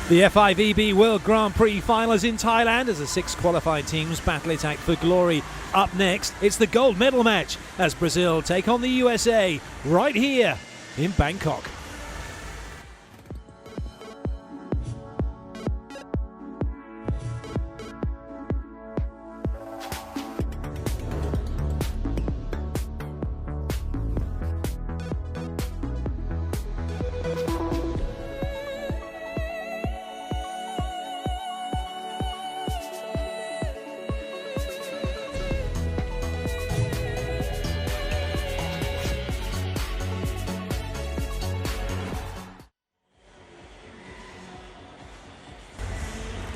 The FIVB World Grand Prix finals in Thailand as the 6 qualified teams battle it out for glory. Up next, it's the gold medal match as Brazil take on the USA right here in Bangkok.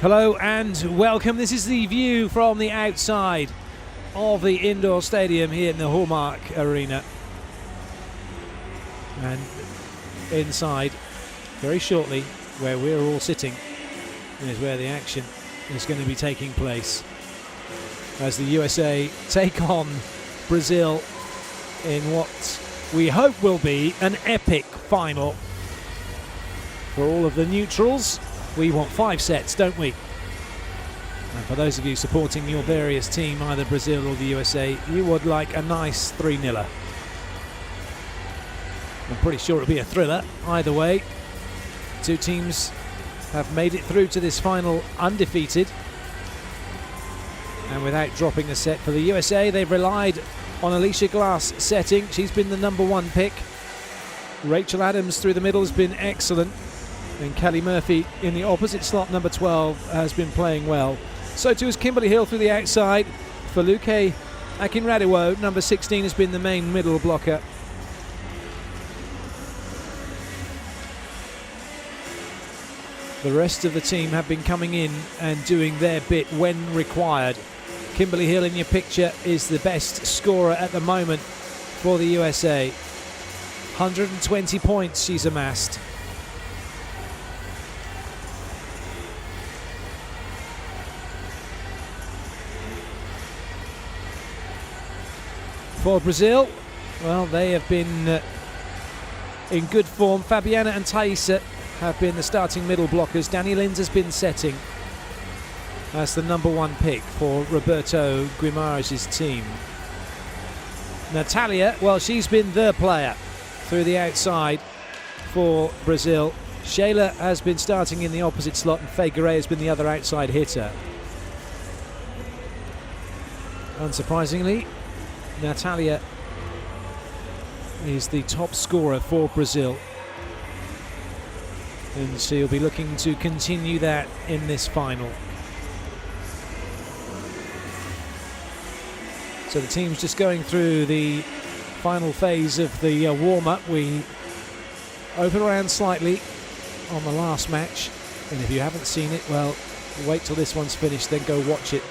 Hello and welcome. This is the view from the outside of the indoor stadium here in the Hallmark Arena. And inside, very shortly, where we're all sitting, is where the action is going to be taking place as the USA take on Brazil in what we hope will be an epic final. For all of the neutrals, we want 5 sets, don't we? And for those of you supporting your various team, either Brazil or the USA, you would like a nice 3-0. I'm pretty sure it'll be a thriller either way. Two teams have made it through to this final undefeated and without dropping a set. For the USA, they've relied on Alicia Glass setting. She's been the #1 pick. Rachel Adams through the middle has been excellent. And Kelly Murphy in the opposite slot, number 12, has been playing well. So too is Kimberly Hill through the outside. Feluke Akinradiwo, number 16, has been the main middle blocker. The rest of the team have been coming in and doing their bit when required. Kimberly Hill in your picture is the best scorer at the moment for the USA. 120 points she's amassed. For Brazil, well, they have been in good form. Fabiana and Thaisa have been the starting middle blockers. Dani Lins has been setting as the #1 pick for Roberto Guimarães' team. Natalia, well, she's been the player through the outside for Brazil. Shayla has been starting in the opposite slot and Faye Garay has been the other outside hitter. Unsurprisingly, Natalia is the top scorer for Brazil, and she'll be looking to continue that in this final. So the team's just going through the final phase of the warm-up. We overran slightly on the last match, and if you haven't seen it, well, wait till this one's finished, then go watch it.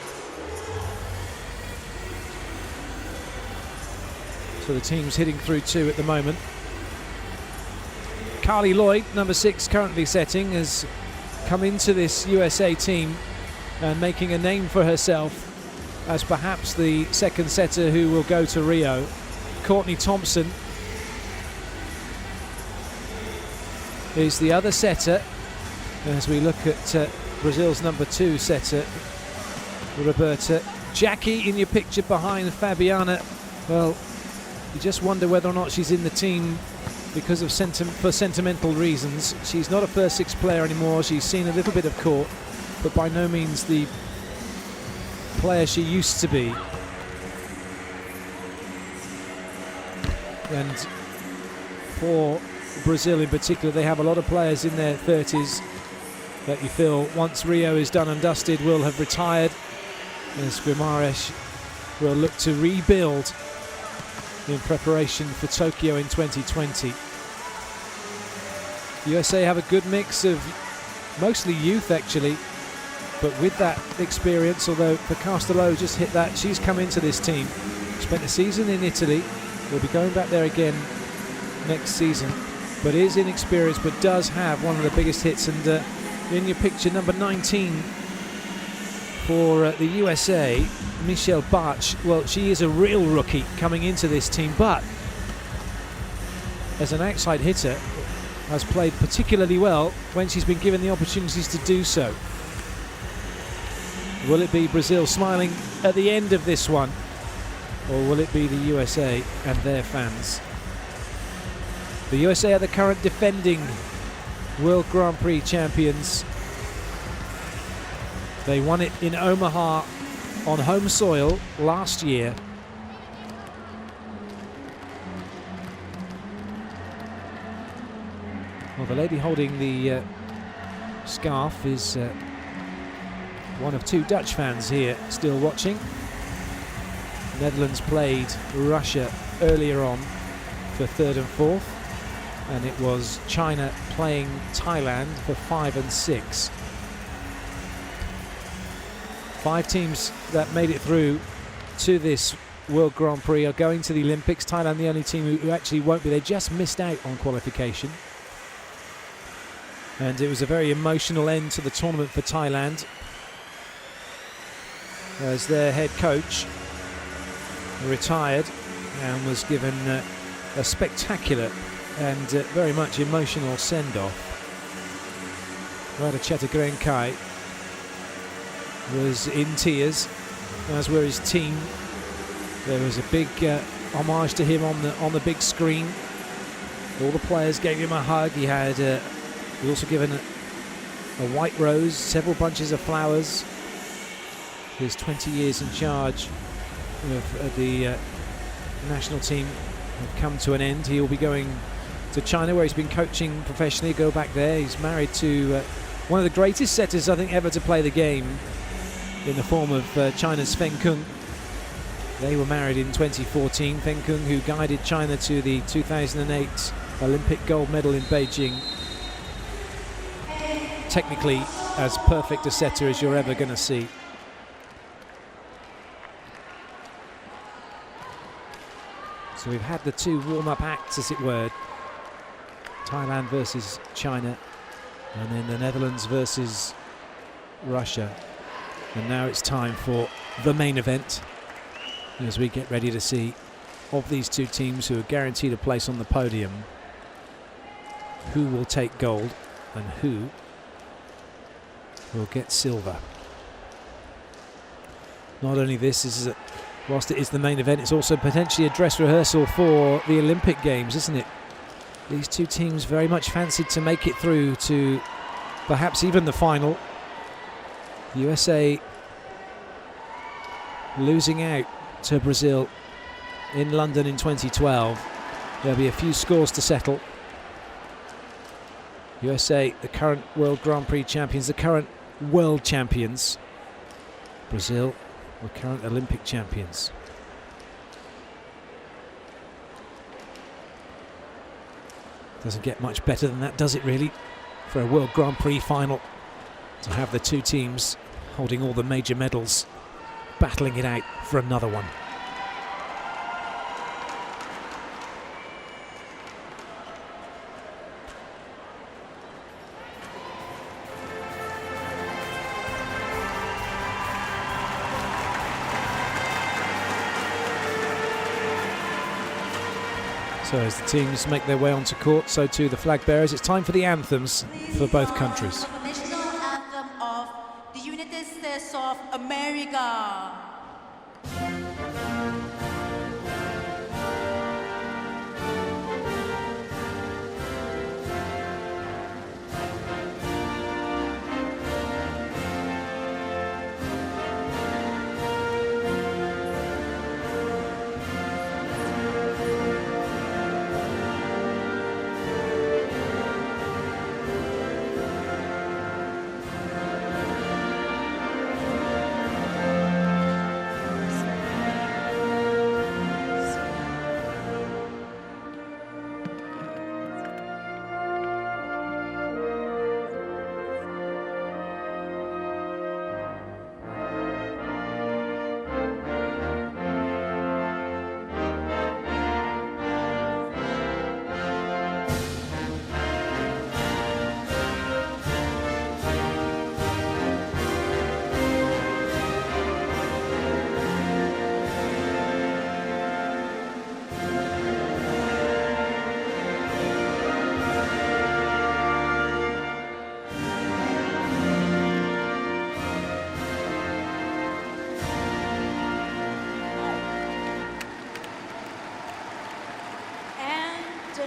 So the team's hitting through 2 at the moment. Carly Lloyd, number 6, currently setting, has come into this USA team and making a name for herself as perhaps the second setter who will go to Rio. Courtney Thompson is the other setter as we look at Brazil's number 2 setter, Roberta. Jackie in your picture behind Fabiana. Well, you just wonder whether or not she's in the team because of for sentimental reasons. She's not a first 6 player anymore. She's seen a little bit of court, but by no means the player she used to be. And for Brazil in particular, they have a lot of players in their 30s that you feel once Rio is done and dusted will have retired, as Guimarães will look to rebuild in preparation for Tokyo in 2020. The USA have a good mix of mostly youth actually, but with that experience, although Castello just hit that, she's come into this team, spent a season in Italy, will be going back there again next season, but is inexperienced but does have one of the biggest hits. And in your picture, number 19 for the USA, Michelle Bach, well, she is a real rookie coming into this team, but as an outside hitter, has played particularly well when she's been given the opportunities to do so. Will it be Brazil smiling at the end of this one, or will it be the USA and their fans? The USA are the current defending World Grand Prix champions. They won it in Omaha on home soil last year. Well, the lady holding the scarf is one of two Dutch fans here still watching. The Netherlands played Russia earlier on for 3rd and 4th, and it was China playing Thailand for 5 and 6. 5 teams that made it through to this World Grand Prix are going to the Olympics. Thailand the only team who actually won't be. They just missed out on qualification. And it was a very emotional end to the tournament for Thailand, as their head coach retired and was given a spectacular and very much emotional send-off. Rada Chetagrenkai was in tears, as were his team. There was a big homage to him on the big screen. All the players gave him a hug. He was also given a white rose, several bunches of flowers. His 20 years in charge of the national team have come to an end. He will be going to China, where he's been coaching professionally. Go back there. He's married to one of the greatest setters, I think, ever to play the game, in the form of China's Feng Kung. They were married in 2014. Feng Kung, who guided China to the 2008 Olympic gold medal in Beijing. Technically as perfect a setter as you're ever going to see. So we've had the two warm-up acts, as it were. Thailand versus China, and then the Netherlands versus Russia. And now it's time for the main event, as we get ready to see, of these two teams who are guaranteed a place on the podium, who will take gold and who will get silver. Not only this is whilst it is the main event, it's also potentially a dress rehearsal for the Olympic Games, isn't it? These two teams very much fancied to make it through to perhaps even the final. The USA losing out to Brazil in London in 2012. There'll be a few scores to settle. USA, the current World Grand Prix champions, the current world champions. Brazil, the current Olympic champions. Doesn't get much better than that, does it really, for a World Grand Prix final, to have the two teams holding all the major medals, battling it out for another one. So as the teams make their way onto court, so too the flag bearers. It's time for the anthems for both countries. The national anthem of the United States of America.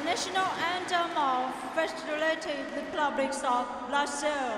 national anthem of Federated Republic of Brazil.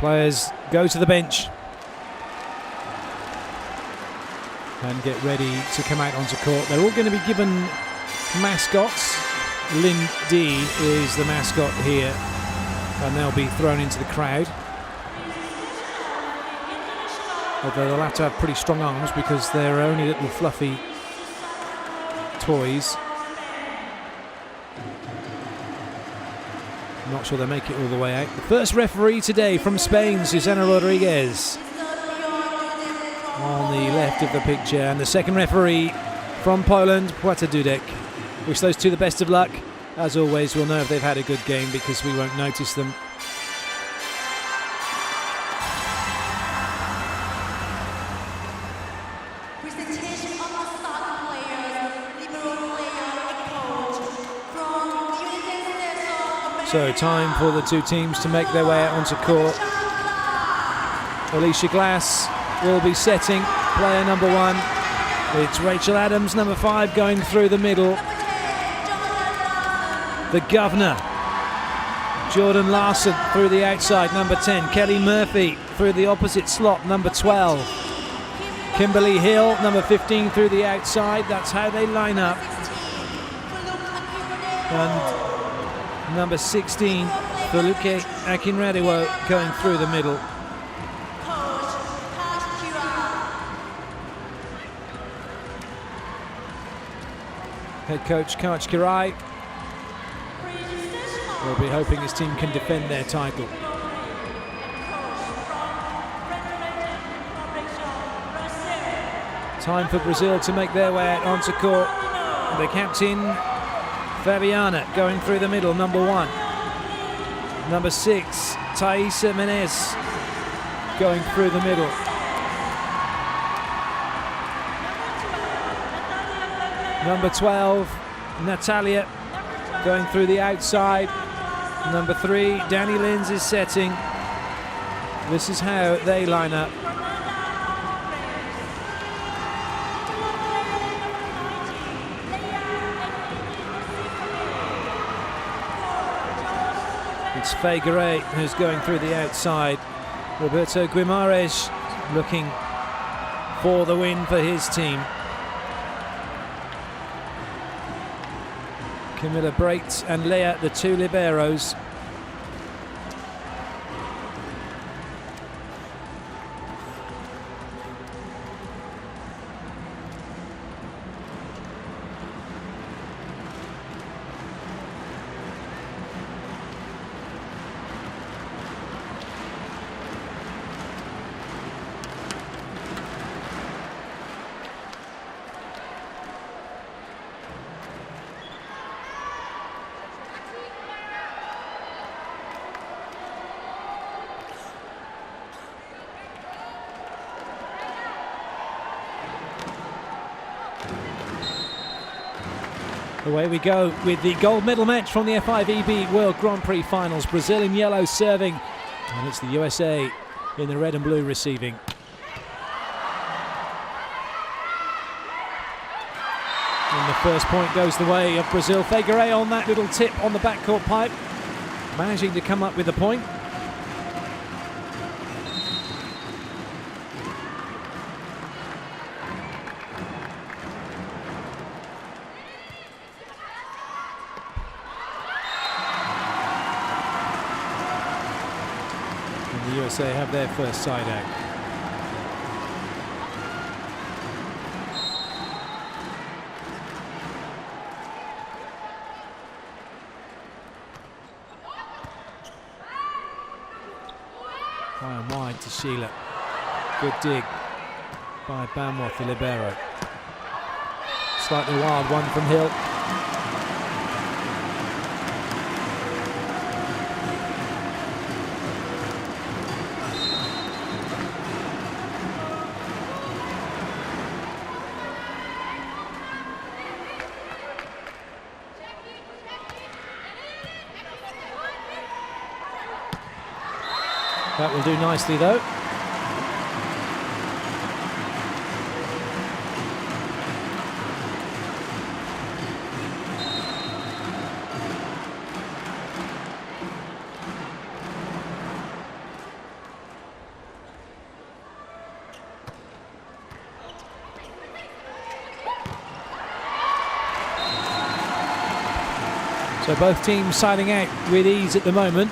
Players go to the bench and get ready to come out onto court. They're all going to be given mascots. Lynn D is the mascot here, and they'll be thrown into the crowd. Although they'll have to have pretty strong arms because they're only little fluffy toys. I'm not sure they'll make it all the way out. The first referee today from Spain, Susana Rodriguez, on the left of the picture, and the second referee from Poland, Płata Dudek. Wish those two the best of luck. As always, we'll know if they've had a good game because we won't notice them. Presentation of the star players, libero player and coach from the United States of America. So time for the two teams to make their way out onto court. Alicia Glass will be setting player number 1. It's Rachel Adams, number 5, going through the middle. The governor, Jordan Larson, through the outside, number 10. Kelly Murphy through the opposite slot, number 12. Kimberly Hill, number 15, through the outside. That's how they line up. And number 16, Feluke Akinradiwo, going through the middle. Head coach Karch Kirai will be hoping his team can defend their title. Time for Brazil to make their way out onto court. The captain, Fabiana, going through the middle, number 1. Number 6, Thaisa Menez, going through the middle. Number 12, Natalia, going through the outside. Number 3, Danny Lins is setting. This is how they line up. It's Faye Garay who's going through the outside. Roberto Guimarães looking for the win for his team. Camilla Breit and Leah, the two liberos. Away we go with the gold medal match from the FIVB World Grand Prix finals. Brazil in yellow serving, and it's the USA in the red and blue receiving. And the first point goes the way of Brazil. Figueiredo on that little tip on the backcourt pipe, managing to come up with the point. And the USA have their first side out. High and wide to Sheila. Good dig by Banworth, the libero. Slightly wild one from Hill. That will do nicely though. So both teams siding out with ease at the moment.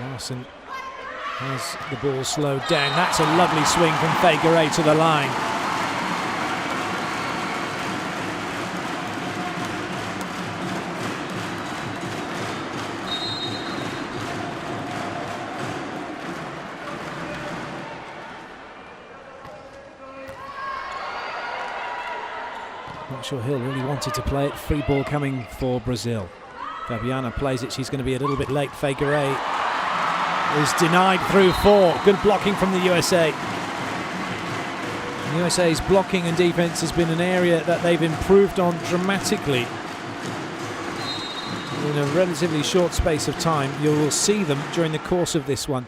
Larson has the ball slowed down. That's a lovely swing from Figueiredo to the line. Not sure Hill really wanted to play it. Free ball coming for Brazil. Fabiana plays it. She's going to be a little bit late. Figueiredo is denied through four. Good blocking from the USA. The USA's blocking and defense has been an area that they've improved on dramatically. In a relatively short space of time, you will see them during the course of this one.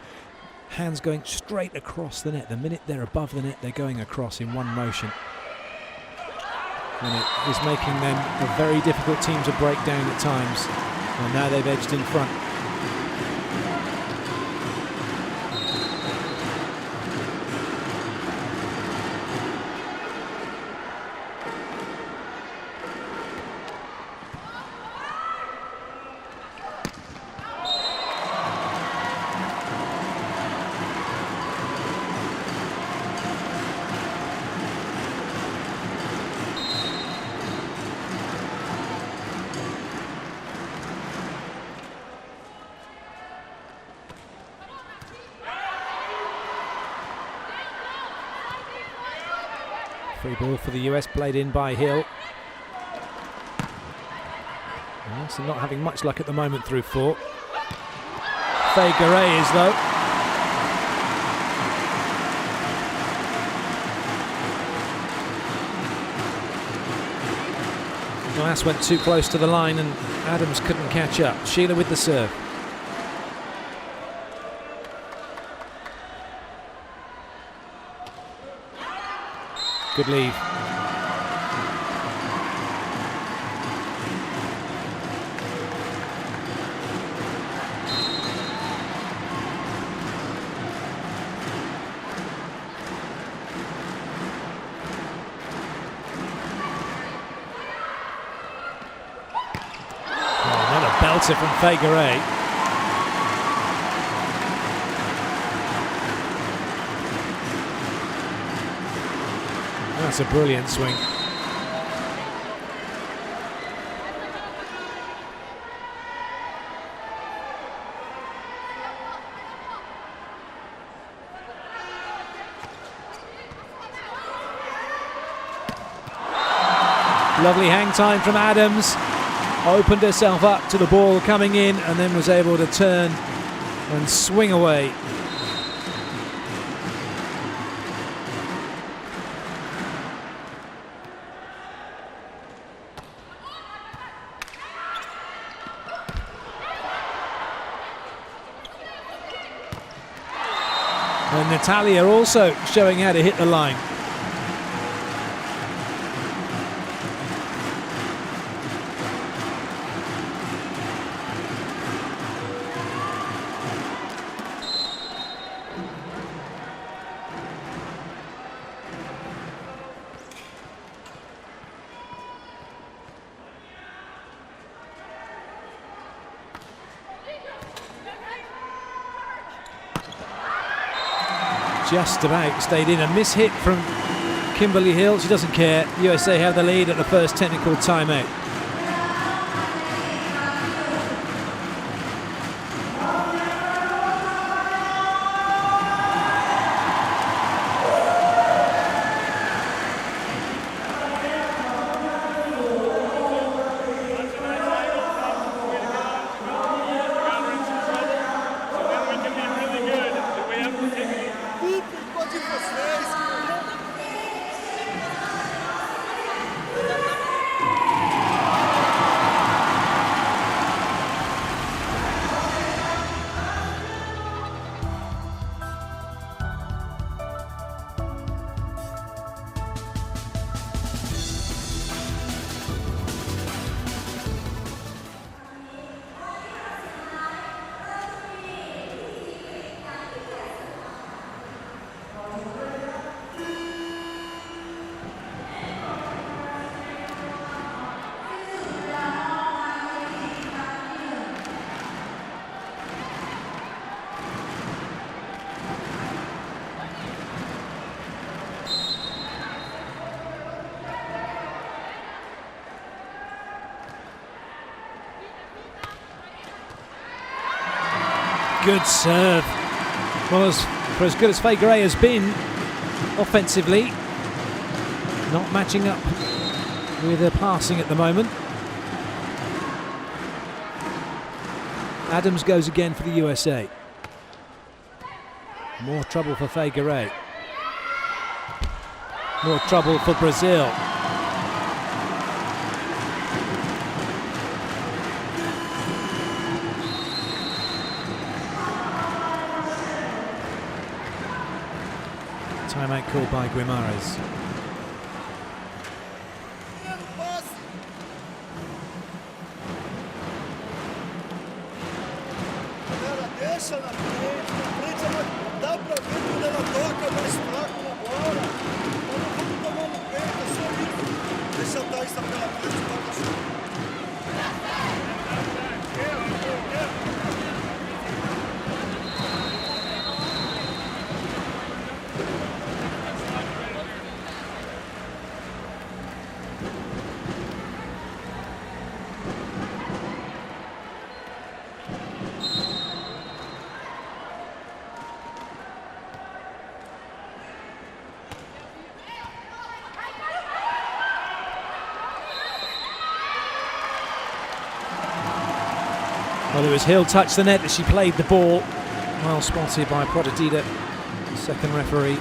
Hands going straight across the net. The minute they're above the net, they're going across in one motion. And it is making them a very difficult team to break down at times. And now they've edged in front. Free ball for the US, played in by Hill. So not having much luck at the moment through four. Figueiredo is though. Glass went too close to the line and Adams couldn't catch up. Sheila with the serve. Good leave. Oh, another belter from Figueiredo. That's a brilliant swing. Lovely hang time from Adams. Opened herself up to the ball coming in and then was able to turn and swing away. And Natalia also showing how to hit the line. Just about stayed in. A mishit from Kimberly Hill. She doesn't care. USA have the lead at the first technical timeout. Good serve. Well, for as good as Faye Gray has been offensively, not matching up with her passing at the moment. Adams goes again for the USA. More trouble for Faye Gray. More trouble for Brazil. Timeout called by Guimarães. Well, it was Hill touched the net as she played the ball. Well spotted by Prodidita, the second referee.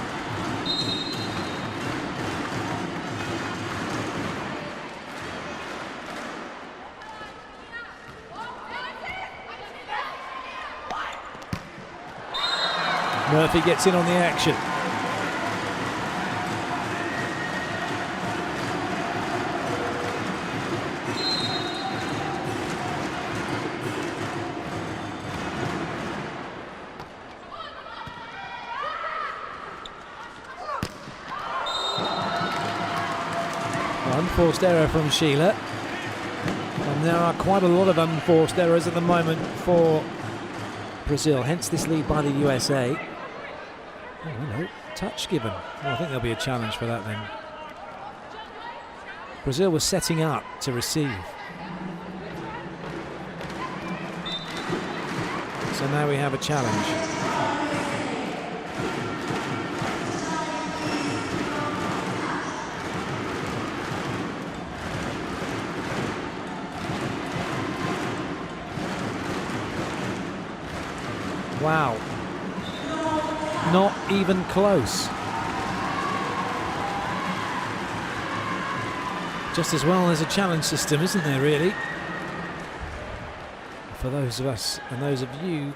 Murphy gets in on the action. Unforced error from Sheila, and there are quite a lot of unforced errors at the moment for Brazil, hence this lead by the USA. Oh, hello, touch given. Well, I think there'll be a challenge for that then. Brazil was setting up to receive. So now we have a challenge. Wow. Not even close. Just as well as a challenge system, isn't there, really? For those of us and those of you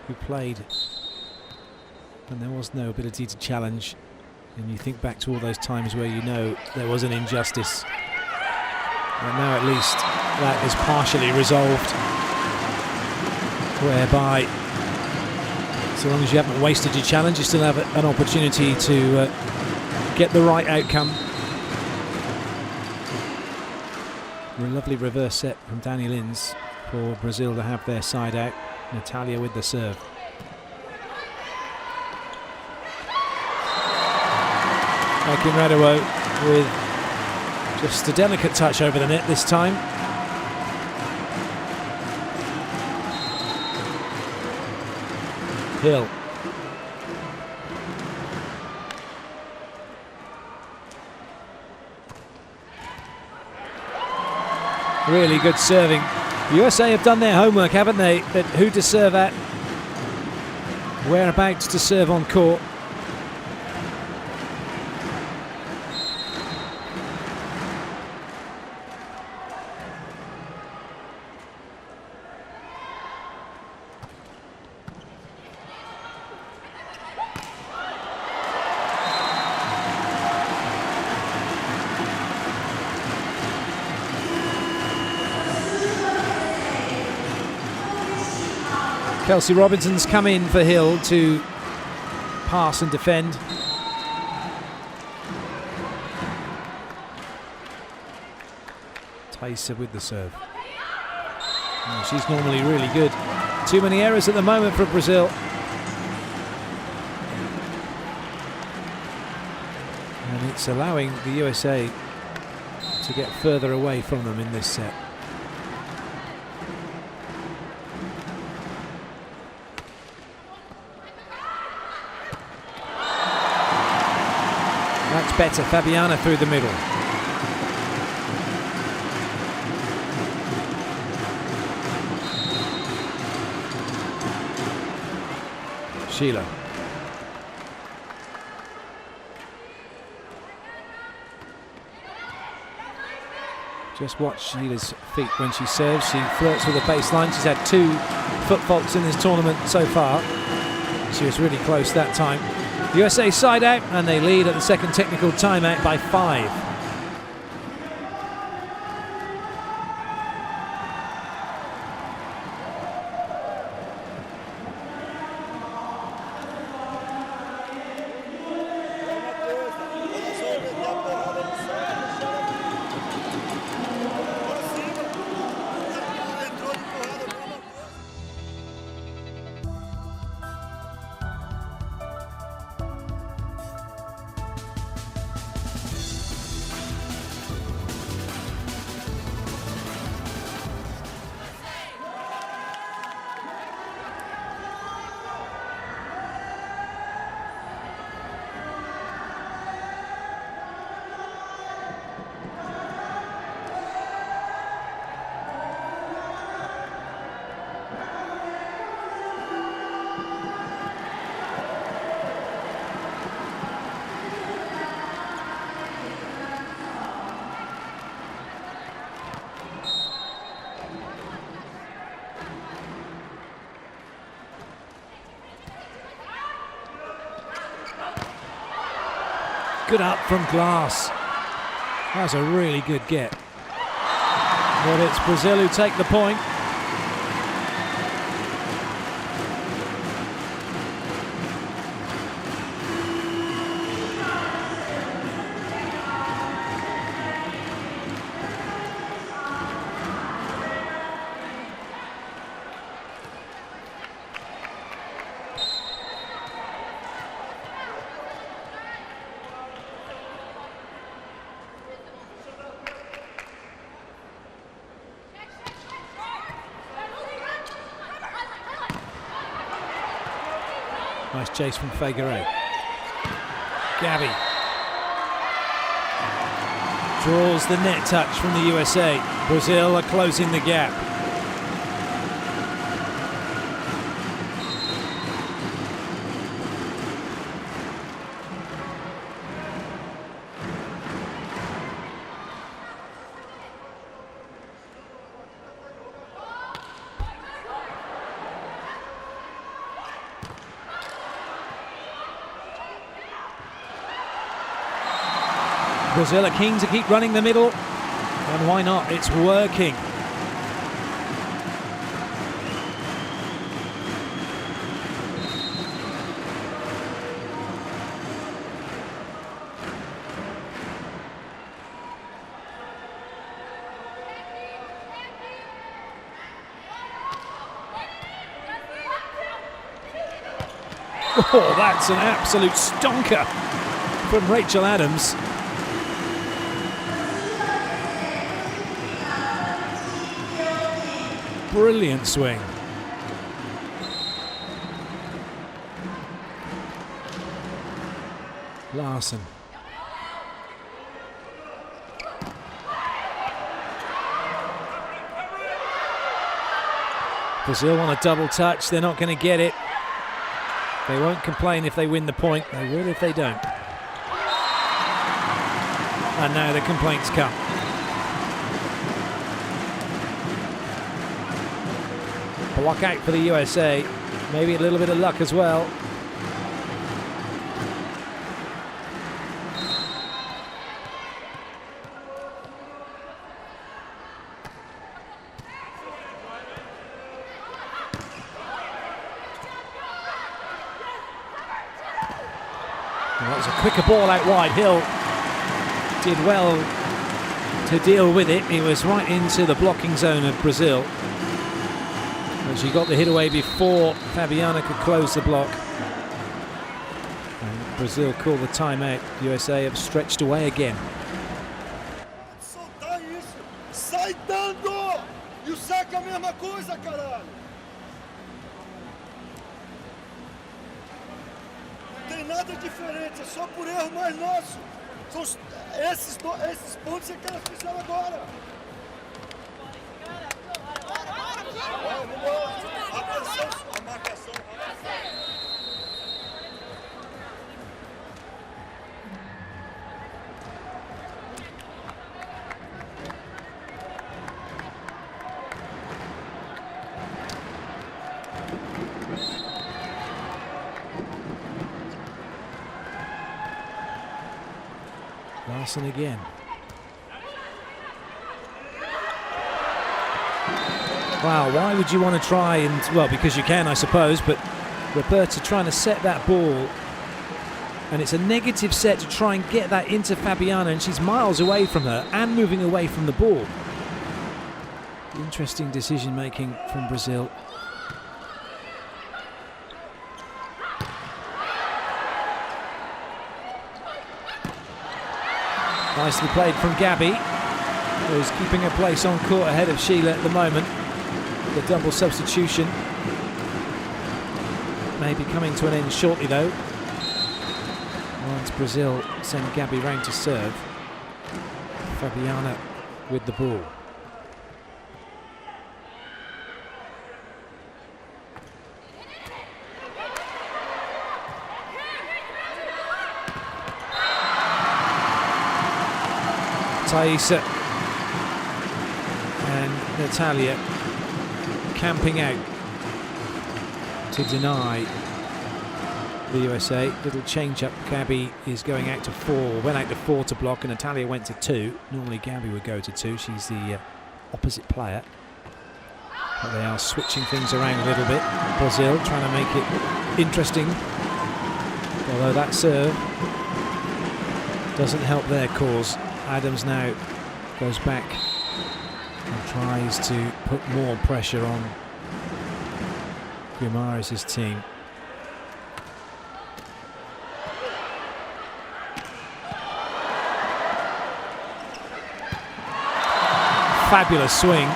who played when there was no ability to challenge, and you think back to all those times where you know there was an injustice. And now at least that is partially resolved, whereby so long as you haven't wasted your challenge, you still have an opportunity to get the right outcome. A lovely reverse set from Danny Lins for Brazil to have their side out. Natalia with the serve. Akinradewo with just a delicate touch over the net this time. Hill. Really good serving. The USA have done their homework, haven't they? That who to serve at, whereabouts to serve on court. Kelsey Robinson's come in for Hill to pass and defend. Taisa with the serve. Oh, she's normally really good. Too many errors at the moment for Brazil. And it's allowing the USA to get further away from them in this set. That's better. Fabiana through the middle. Sheila. Just watch Sheila's feet when she serves. She flirts with the baseline. She's had 2 foot faults in this tournament so far. She was really close that time. USA side out, and they lead at the second technical timeout by 5. Good up from Glass. That's a really good get. But it's Brazil who take the point. Nice chase from Figueiredo. Gabby draws the net touch from the USA. Brazil are closing the gap. Brazil are keen to keep running the middle, and why not? It's working. Oh, that's an absolute stonker from Rachel Adams. Brilliant swing. Larson. Brazil want a double touch. They're not going to get it. They won't complain if they win the point. They will if they don't. And now the complaints come. Block out for the USA. Maybe a little bit of luck as well. Well, that was a quicker ball out wide. Hill did well to deal with it. He was right into the blocking zone of Brazil. And she got the hit away before Fabiana could close the block. And Brazil called the timeout. USA have stretched away again. Soltar isso, sai dando! E o saque é a mesma coisa, caralho! Não tem nada diferente, é só por erro mais nosso. São esses pontos que elas fizeram agora. A pressão, a marcação. Larson again. Wow, why would you want to try and, well, because you can, I suppose, but Roberta trying to set that ball, and it's a negative set to try and get that into Fabiana, and she's miles away from her and moving away from the ball. Interesting decision making from Brazil. Nicely played from Gabby, who's keeping her place on court ahead of Sheila at the moment. The double substitution may be coming to an end shortly though. Once Brazil send Gabby round to serve. Fabiana with the ball. Thaisa and Natalia camping out to deny the USA. Little change up. Gabby is going out to 4. Went out to 4 to block, and Natalia went to 2. Normally Gabby would go to 2. She's the opposite player. But they are switching things around a little bit. Brazil trying to make it interesting. Although that serve doesn't help their cause. Adams now goes back and tries to put more pressure on Guimarães' team. Fabulous swing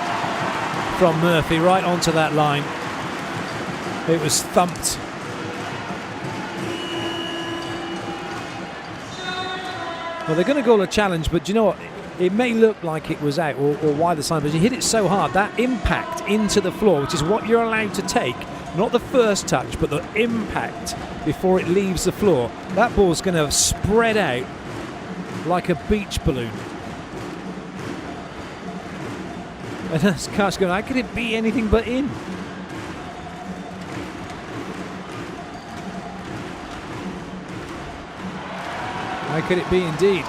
from Murphy right onto that line. It was thumped. Well, they're going to call a challenge, but do you know what? It may look like it was out or wide the side, but you hit it so hard, that impact into the floor, which is what you're allowed to take, not the first touch, but the impact before it leaves the floor. That ball's going to spread out like a beach balloon. And that's Karsh going, how could it be anything but in? How could it be indeed?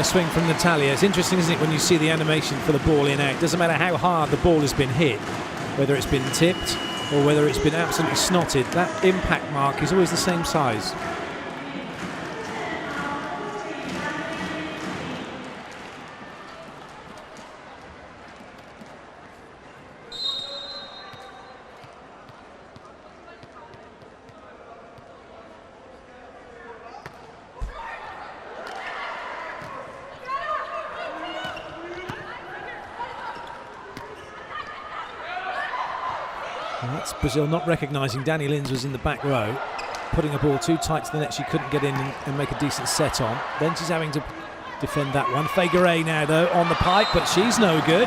Nice swing from Natalia. It's interesting, isn't it, when you see the animation for the ball in out. Doesn't matter how hard the ball has been hit, whether it's been tipped or whether it's been absolutely snotted, that impact mark is always the same size. That's Brazil not recognising Danny Lins was in the back row, putting a ball too tight to the net she couldn't get in and make a decent set on. Then she's having to defend that one. Figueroa now, though, on the pipe, but she's no good.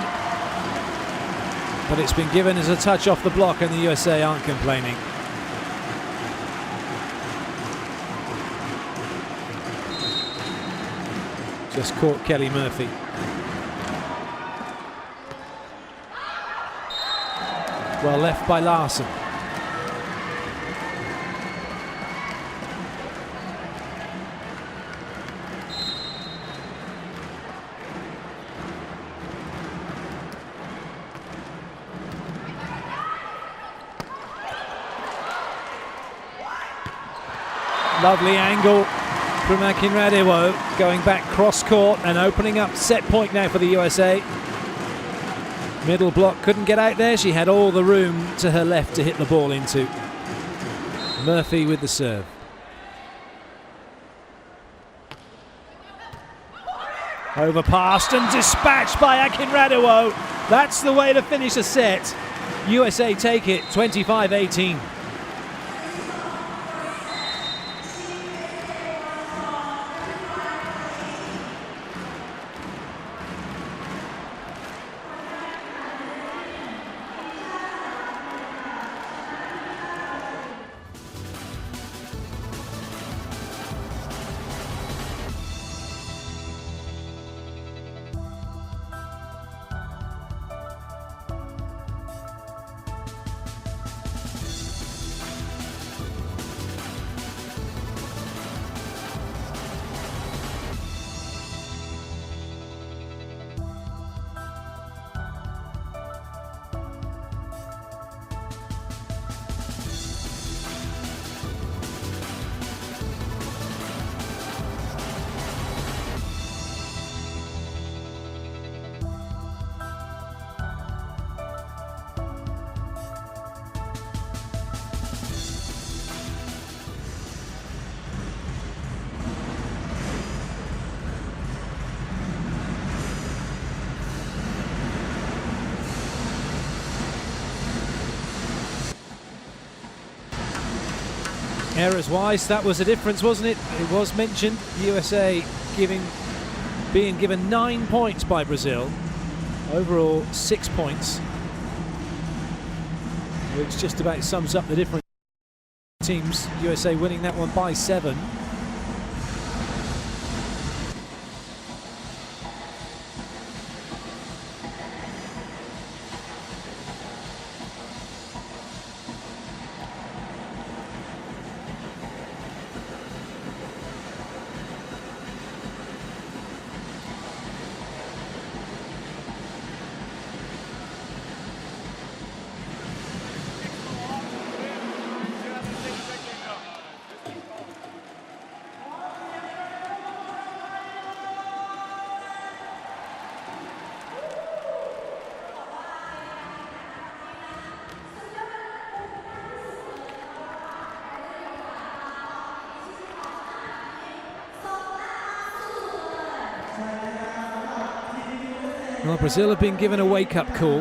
But it's been given as a touch off the block, and the USA aren't complaining. Just caught Kelly Murphy. Well left by Larson. Lovely angle from Akinradewo, going back cross court and opening up set point now for the USA. Middle block couldn't get out there. She had all the room to her left to hit the ball into. Murphy with the serve. Overpassed and dispatched by Akinradewo. That's the way to finish a set. USA take it 25-18. Errors-wise, that was a difference, wasn't it? It was mentioned. USA being given 9 points by Brazil. Overall, 6 points, which just about sums up the difference. Teams, USA winning that one by 7. Well, Brazil have been given a wake-up call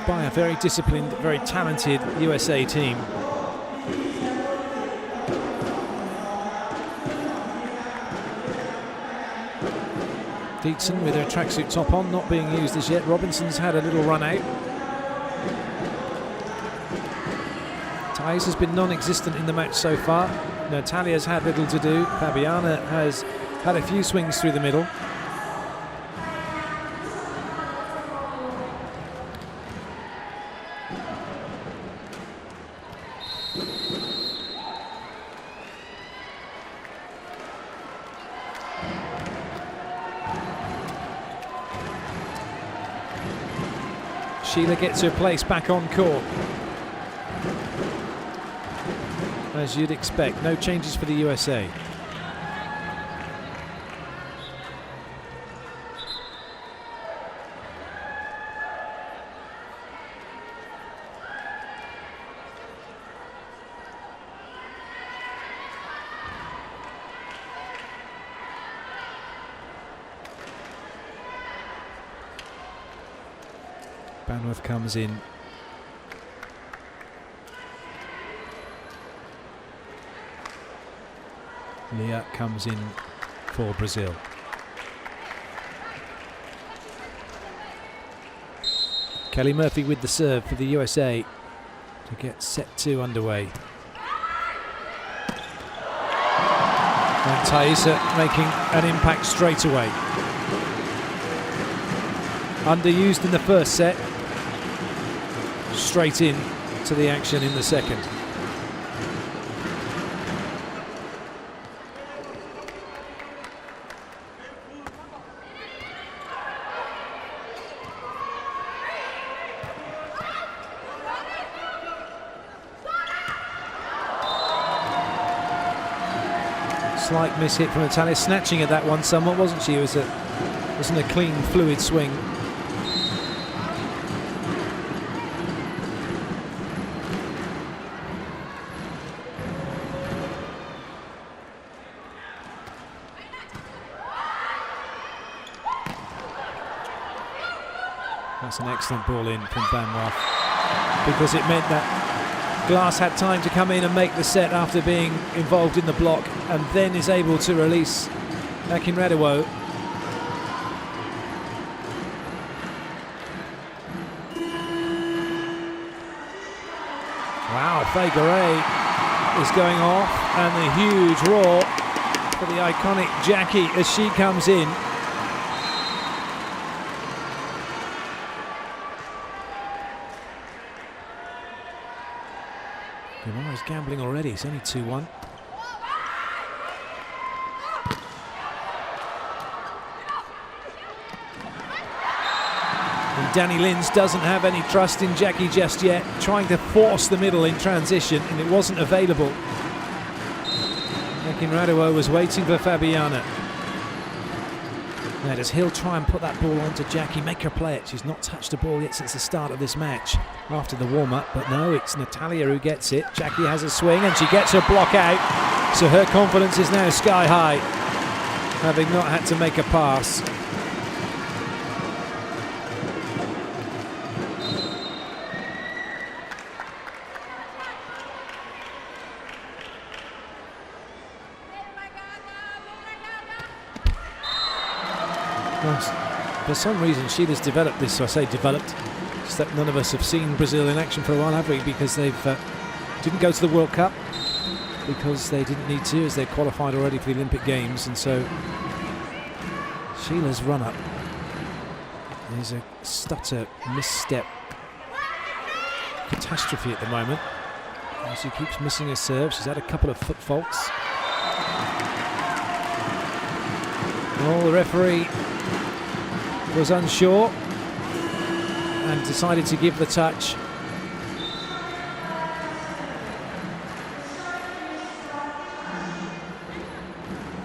by a very disciplined, very talented USA team. Dietzen with her tracksuit top on, not being used as yet. Robinson's had a little run out. Thais has been non-existent in the match so far. Natalia's had little to do. Fabiana has had a few swings through the middle. Sheila gets her place back on court. As you'd expect, no changes for the USA. Banworth comes in. Leah comes in for Brazil. Kelly Murphy with the serve for the USA to get set 2 underway. And Thaisa making an impact straight away. Underused in the first set. Straight in to the action in the second. Slight miss hit from Natalia, snatching at that one somewhat, wasn't she? It wasn't a clean, fluid swing. That's an excellent ball in from Banworth, because it meant that Glass had time to come in and make the set after being involved in the block, and then is able to release Akinradewo. Wow, Faye Garay is going off, and the huge roar for the iconic Jackie as she comes in. Guimara's gambling already, it's only 2-1. And Danny Lins doesn't have any trust in Jackie just yet, trying to force the middle in transition, and it wasn't available. Akinradewo was waiting for Fabiana. Now does Hill try and put that ball onto Jackie, make her play it? She's not touched a ball yet since the start of this match after the warm-up, but no, it's Natalia who gets it. Jackie has a swing and she gets her block out, so her confidence is now sky high, having not had to make a pass. For some reason, Sheila's developed this. So I say developed, just that none of us have seen Brazil in action for a while, have we? Because they've didn't go to the World Cup because they didn't need to, as they qualified already for the Olympic Games. And so Sheila's run-up is a stutter, misstep, catastrophe at the moment. And she keeps missing her serve. She's had a couple of foot faults. Well, the referee was unsure and decided to give the touch.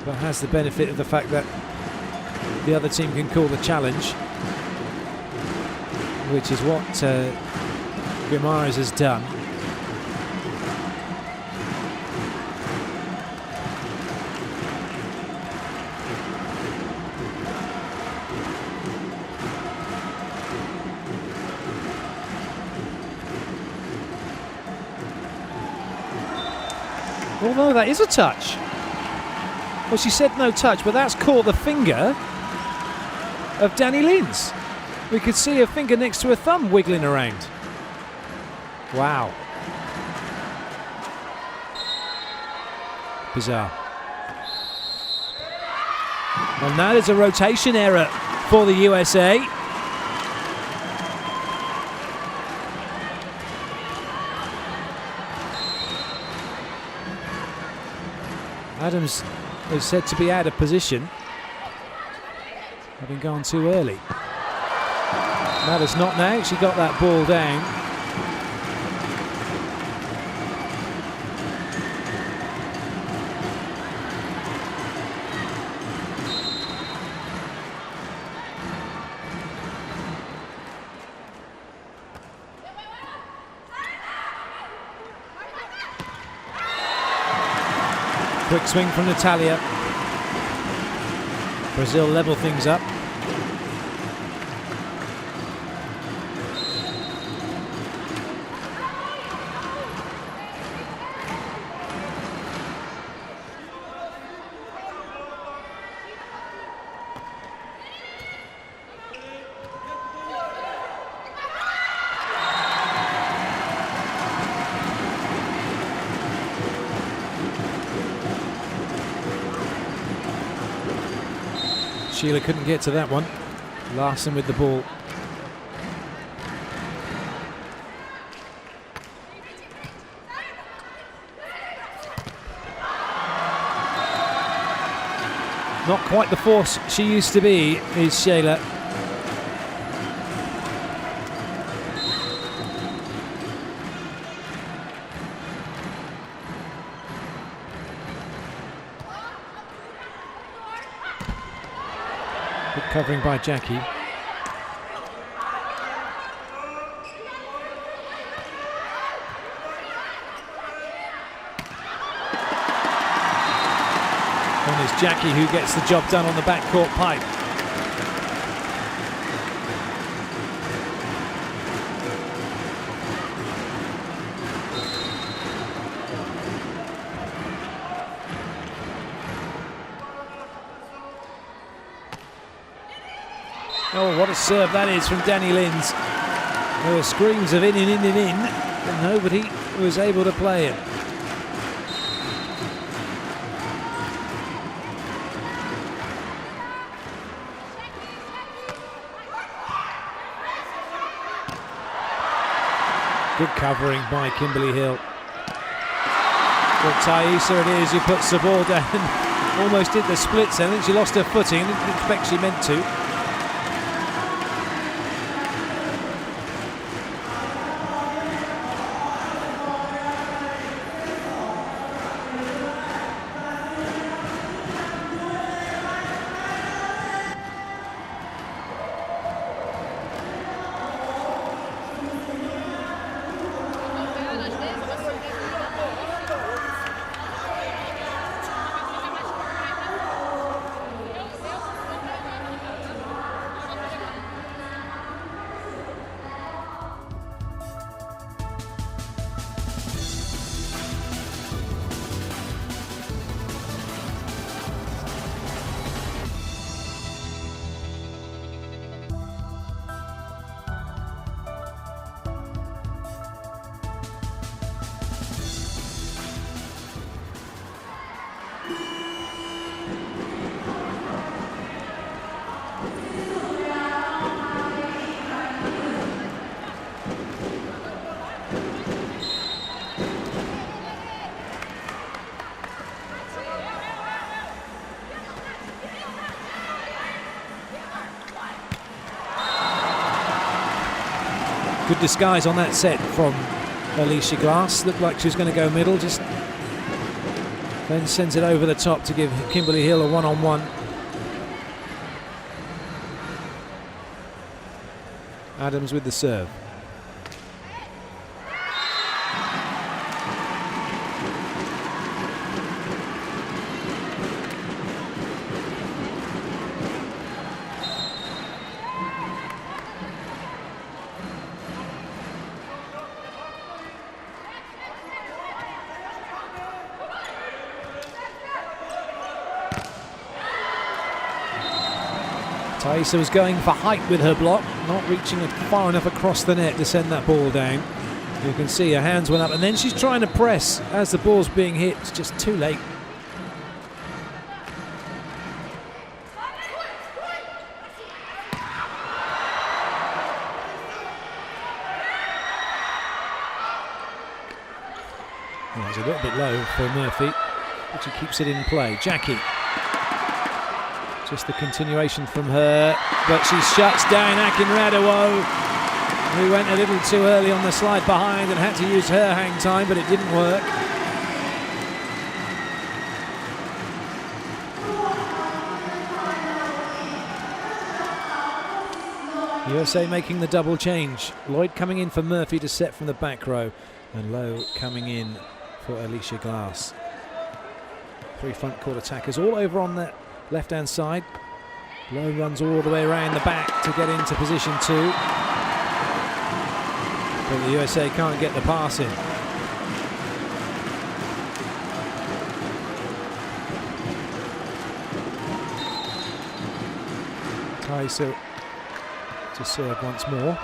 But has the benefit of the fact that the other team can call the challenge, which is what Guimaraes has done. Although that is a touch. Well, she said no touch, but that's caught the finger of Danny Lins. We could see her finger next to her thumb wiggling around. Wow. Bizarre. Well, now there's a rotation error for the USA. Adams is said to be out of position, having gone too early. Matters not now, she got that ball down. Quick swing from Natalia. Brazil level things up. Sheila couldn't get to that one. Larson with the ball. Not quite the force she used to be, is Sheila. Good covering by Jackie. And it's Jackie who gets the job done on the backcourt pipe. Oh, what a serve that is from Danny Linds. There were screams of in, and nobody was able to play it. Good covering by Kimberly Hill. But Thaisa it is who puts the ball down. Almost did the splits and then she lost her footing. I didn't expect she meant to. Good disguise on that set from Alicia Glass. Looked like she was going to go middle, just then sends it over the top to give Kimberly Hill a one-on-one. Adams with the serve. Thaisa was going for height with her block, not reaching it far enough across the net to send that ball down. You can see her hands went up, and then she's trying to press as the ball's being hit. It's just too late. Well, it's a little bit low for Murphy, but she keeps it in play. Jackie Just the continuation from her, but she shuts down Akin Radowo, who went a little too early on the slide behind and had to use her hang time, but it didn't work. USA making the double change. Lloyd coming in for Murphy to set from the back row, and Lowe coming in for Alicia Glass. 3 front court attackers all over on the left-hand side. Lowe runs all the way around the back to get into position 2. But the USA can't get the pass in. Kaiser to serve once more.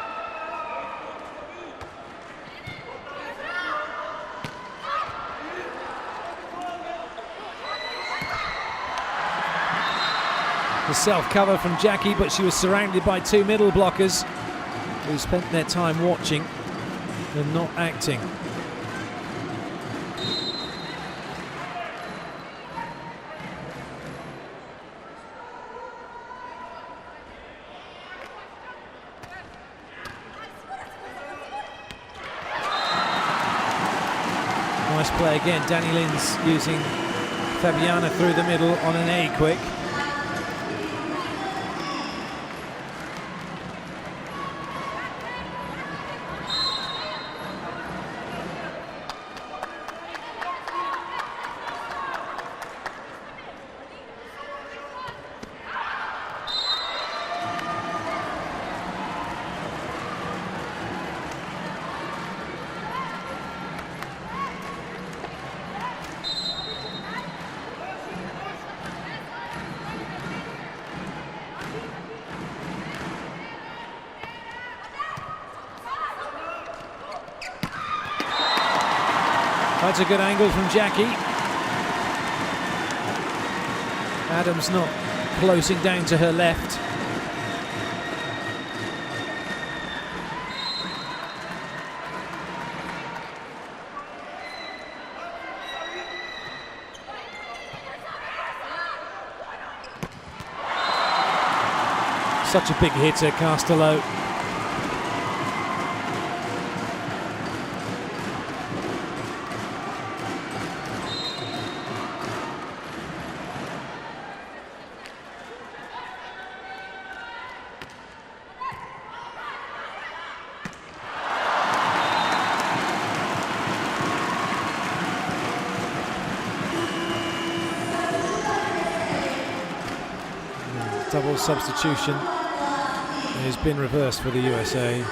The self-cover from Jackie, but she was surrounded by 2 middle blockers who spent their time watching and not acting. Nice play again. Danny Lin's using Fabiana through the middle on an A quick. That's a good angle from Jackie. Adams not closing down to her left. Such a big hitter, Castello. Double substitution has been reversed for the USA.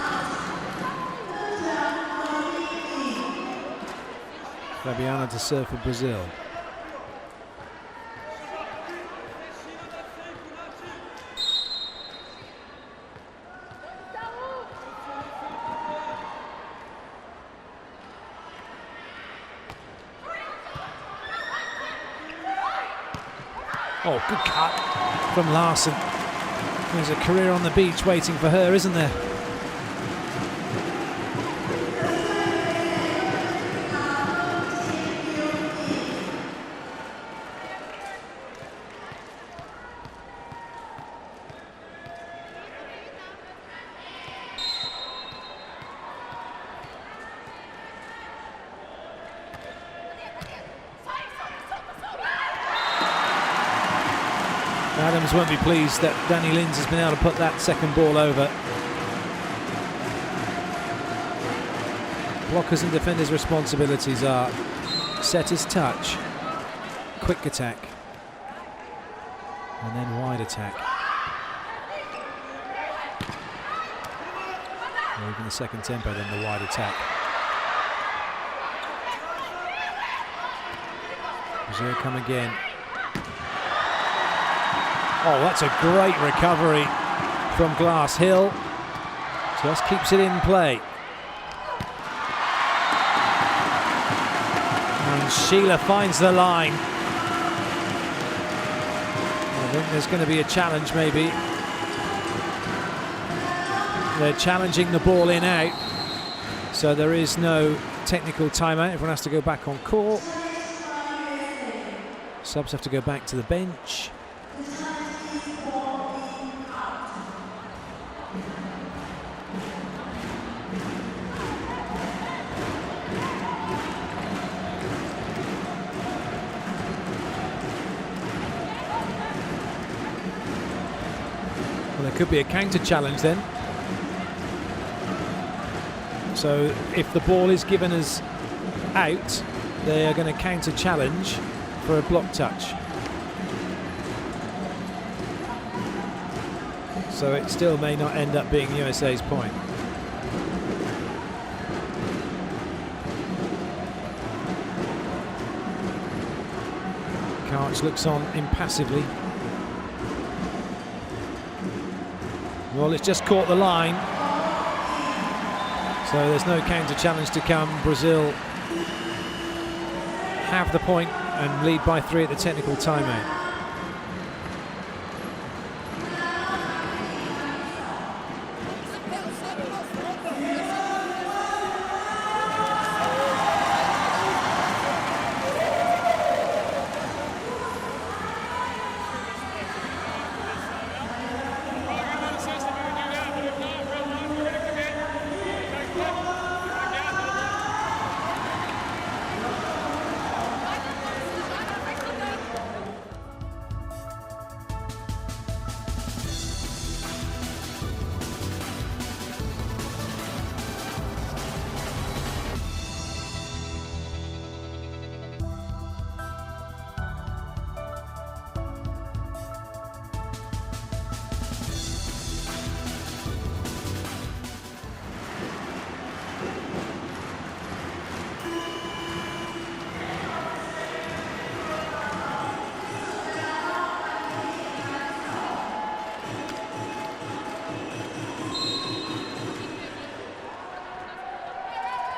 Fabiana to serve for Brazil. Oh, good cut from Larson. There's a career on the beach waiting for her, isn't there? Adams won't be pleased that Danny Linds has been able to put that second ball over. Blockers and defenders' responsibilities are setter's touch, quick attack, and then wide attack. Or even the second tempo, then the wide attack. Brazil come again. Oh, that's a great recovery from Glass. Hill just keeps it in play. And Sheila finds the line. I think there's going to be a challenge maybe. They're challenging the ball in out. So there is no technical timeout. Everyone has to go back on court. Subs have to go back to the bench. Well, there could be a counter challenge then. So if the ball is given as out, they are going to counter challenge for a block touch. So it still may not end up being USA's point. Karch looks on impassively. Well, it's just caught the line. So there's no counter challenge to come. Brazil have the point and lead by 3 at the technical timeout.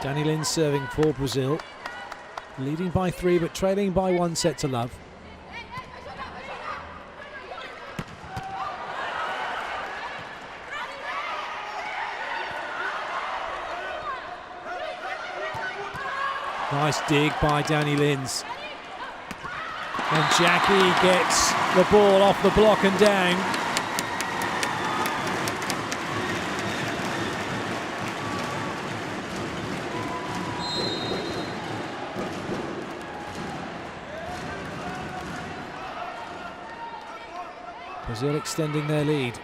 Danny Lin serving for Brazil, leading by 3 but trailing by 1 set to love. Nice dig by Danny Lins. And Jackie gets the ball off the block and down. Brazil extending their lead.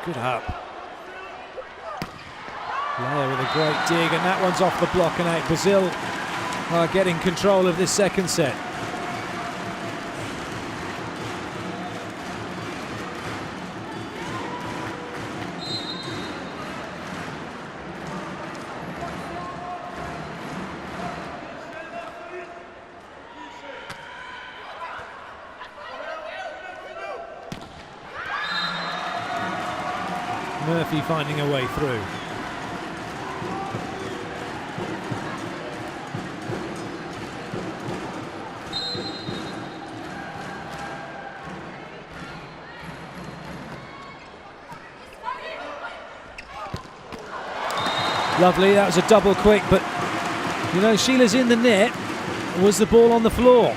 Good up. Leia with a great dig, and that one's off the block and out. Brazil are getting control of this second set. Murphy finding a way through. Lovely, that was a double quick, but you know, Sheila's in the net. Was the ball on the floor?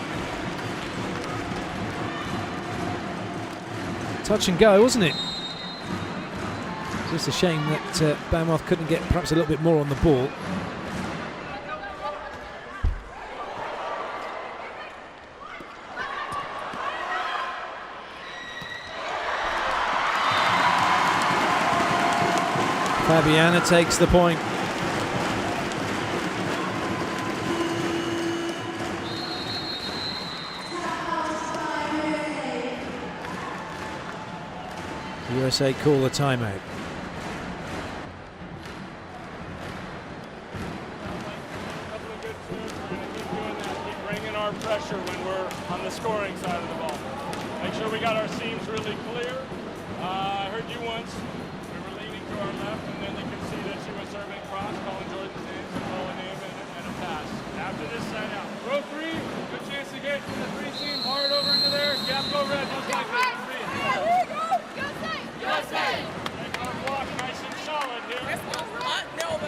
Touch and go, wasn't it? Just a shame that Baumoth couldn't get perhaps a little bit more on the ball. Fabiana takes the point. USA call the timeout. Bringing our pressure when we're on the scoring side of the ball. Make sure we got our seams really clear. I heard you once. We were leaning to our left, and then you can see that she was serving cross, calling Jordan's name, and calling him, and a pass. After this side out. Row 3, good chance to get the 3 seam hard over into there. Gap go red, just like this. 3. Here we go! USA! Make our block nice and solid here. That's not no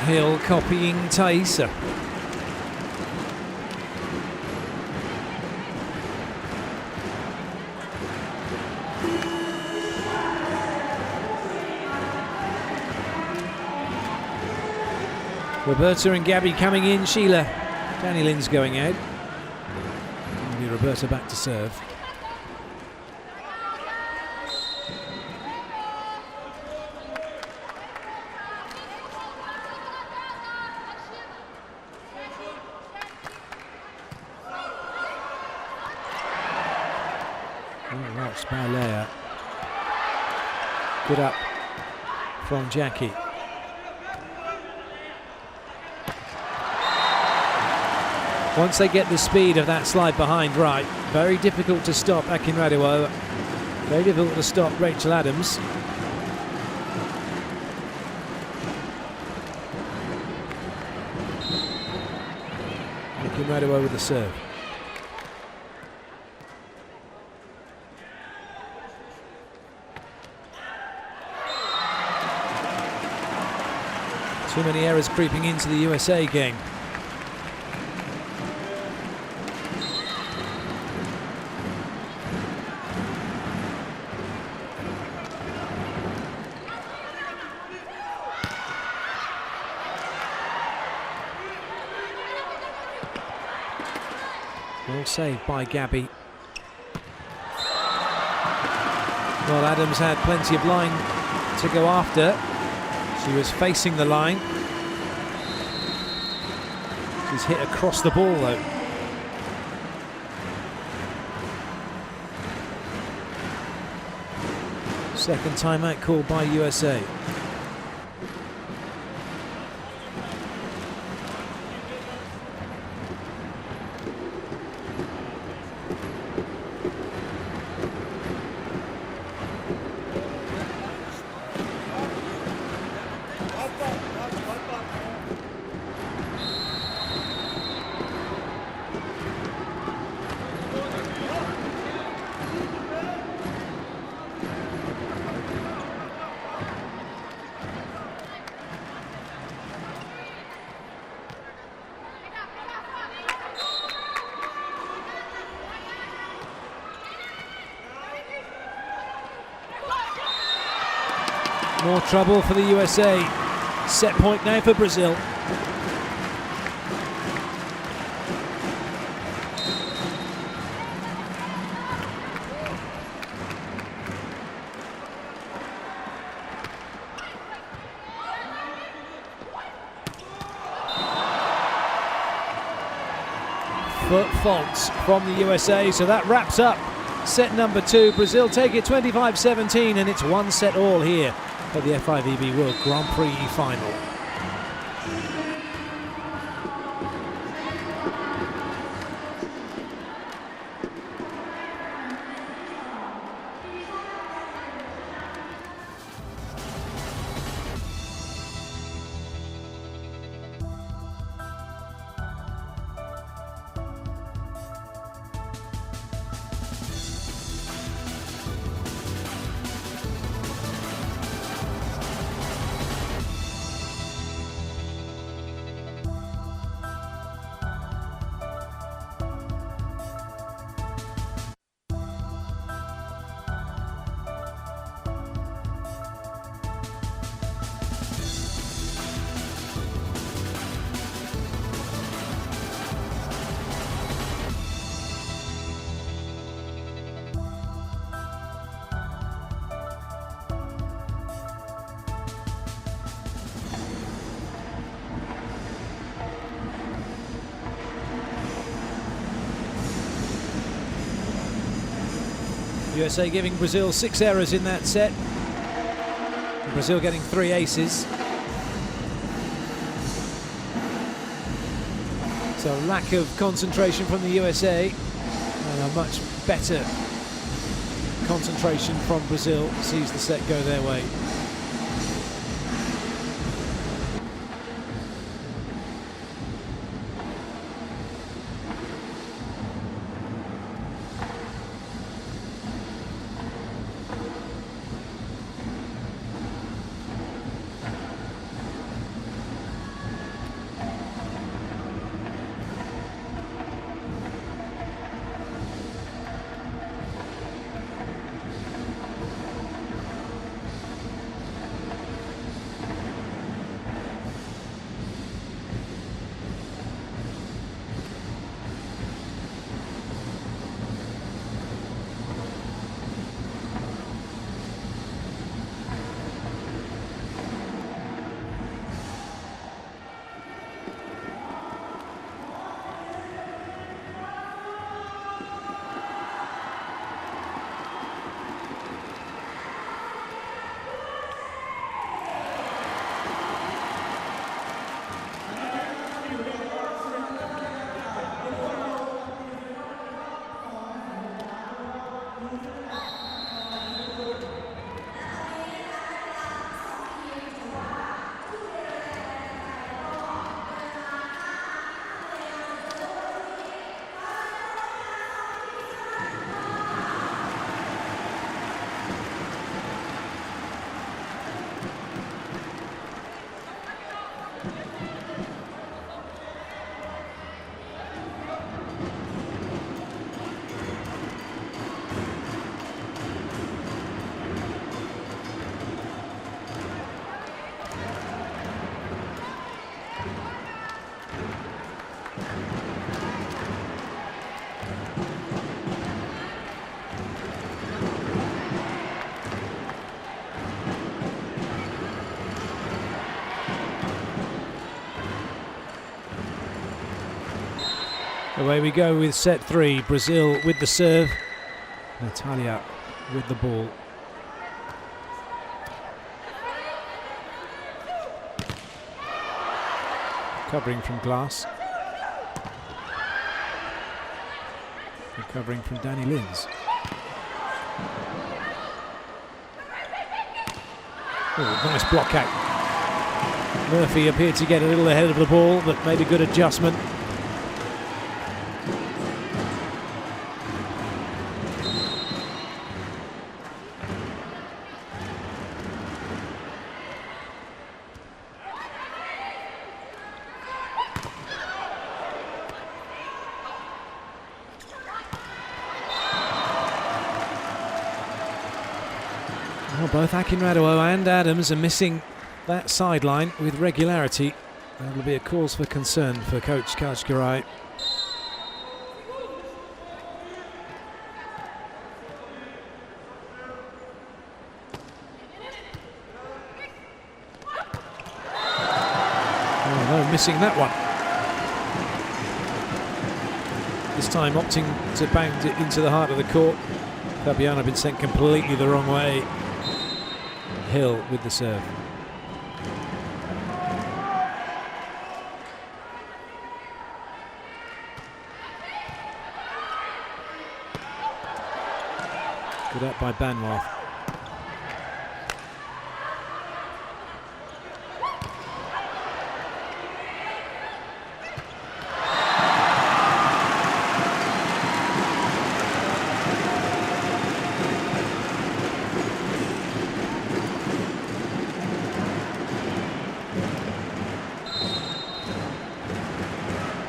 Hill copying Thaisa. Roberta and Gabby coming in. Sheila. Danny Lynn's going out. Only Roberta back to serve. Oh, watched by Leia. Good up from Jackie. Once they get the speed of that slide behind right, very difficult to stop Akinradua, very difficult to stop Rachel Adams. Akinradua with the serve. Too many errors creeping into the USA game. Well saved by Gabby. Well, Adams had plenty of line to go after. She was facing the line. She's hit across the ball though. Second timeout called by USA. More trouble for the USA. Set point now for Brazil. Foot faults from the USA, so that wraps up set number 2. Brazil take it 25-17, and it's one set all here at the FIVB World Grand Prix final. USA giving Brazil 6 errors in that set. And Brazil getting 3 aces. So lack of concentration from the USA and a much better concentration from Brazil sees the set go their way. Away we go with set 3. Brazil with the serve. Natalia with the ball. Recovering from Glass. Recovering from Danny Lins. Oh, nice block out. Murphy appeared to get a little ahead of the ball, but made a good adjustment. Well, both Akinradou and Adams are missing that sideline with regularity. That will be a cause for concern for coach Kajgarai. Oh no, missing that one. This time opting to bound it into the heart of the court. Fabiano been sent completely the wrong way. Hill with the serve. Good up by Banwar.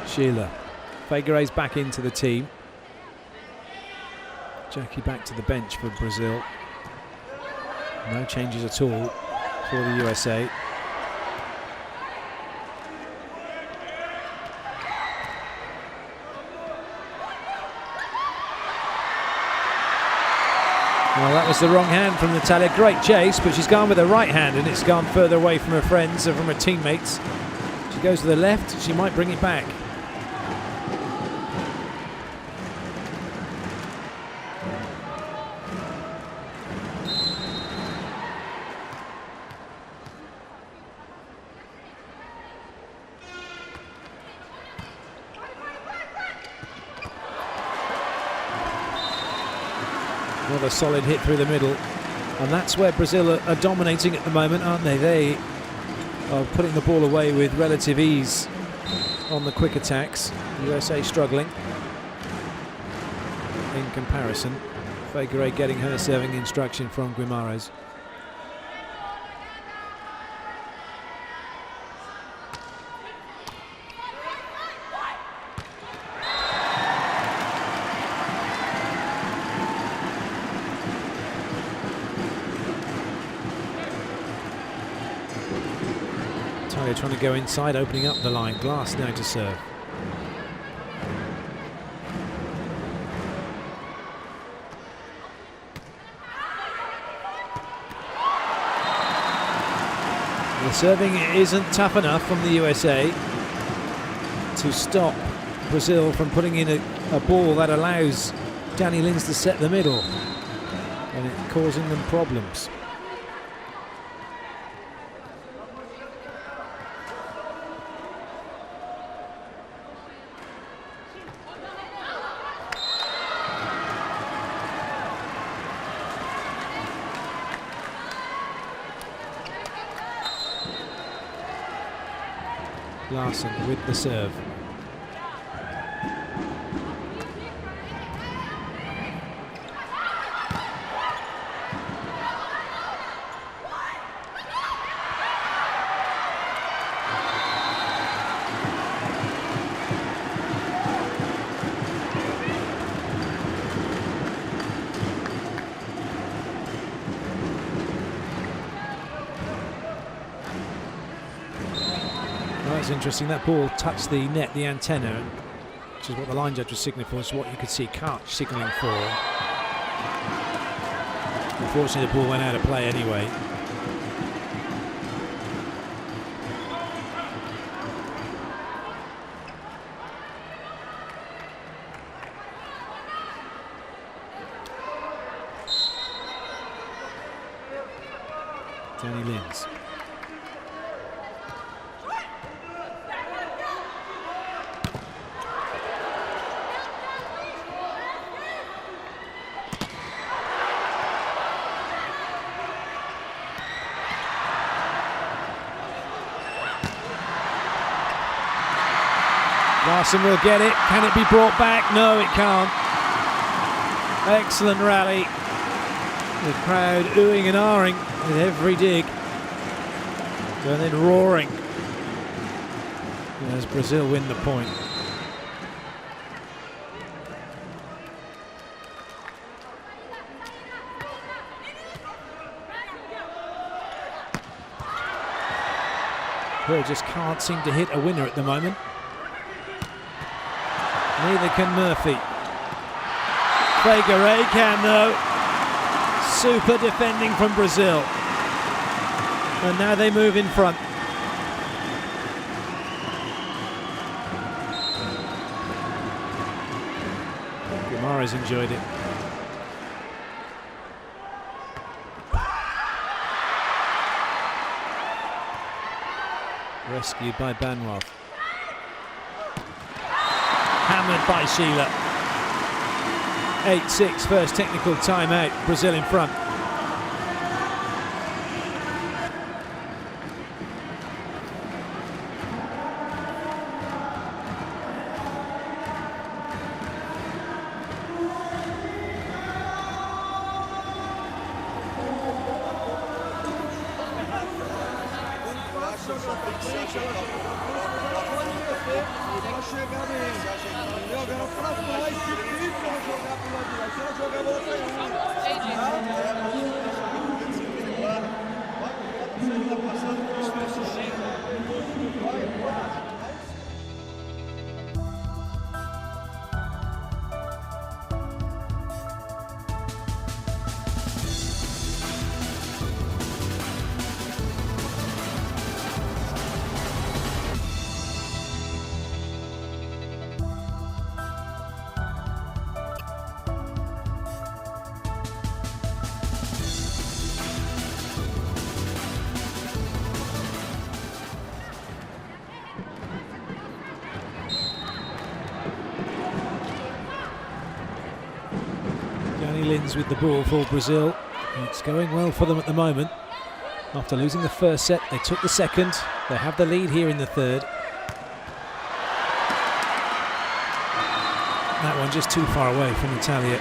Sheila. Figueiredo's back into the team. Jackie back to the bench for Brazil. No changes at all for the USA. Well, that was the wrong hand from Natalia. Great chase, but she's gone with her right hand and it's gone further away from her friends and from her teammates. She goes to the left, she might bring it back. Another solid hit through the middle, and that's where Brazil are dominating at the moment, aren't they? They are putting the ball away with relative ease on the quick attacks. USA struggling in comparison. Figueiredo getting her serving instruction from Guimarães. Trying to go inside, opening up the line. Glass now to serve. The serving isn't tough enough from the USA to stop Brazil from putting in a ball that allows Danny Lins to set the middle, and it's causing them problems. Larson with the serve. That's interesting. That ball touched the net, the antenna, which is what the line judge was signaling for. It's what you could see Karch signalling for. Unfortunately, the ball went out of play anyway. Danny Lins. Larson will get it. Can it be brought back? No, it can't. Excellent rally. The crowd oohing and ahhing with every dig. And then roaring as Brazil win the point. Pearl just can't seem to hit a winner at the moment. Neither can Murphy. Figueiredo can though. Super defending from Brazil. And now they move in front. Guimaraes enjoyed it. Rescued by Benoit. Hammered by Sheila. 8-6, first technical timeout. Brazil in front. Lins with the ball for Brazil. It's going well for them at the moment. After losing the first set, they took the second. They have the lead here in the third. That one just too far away from Natalia.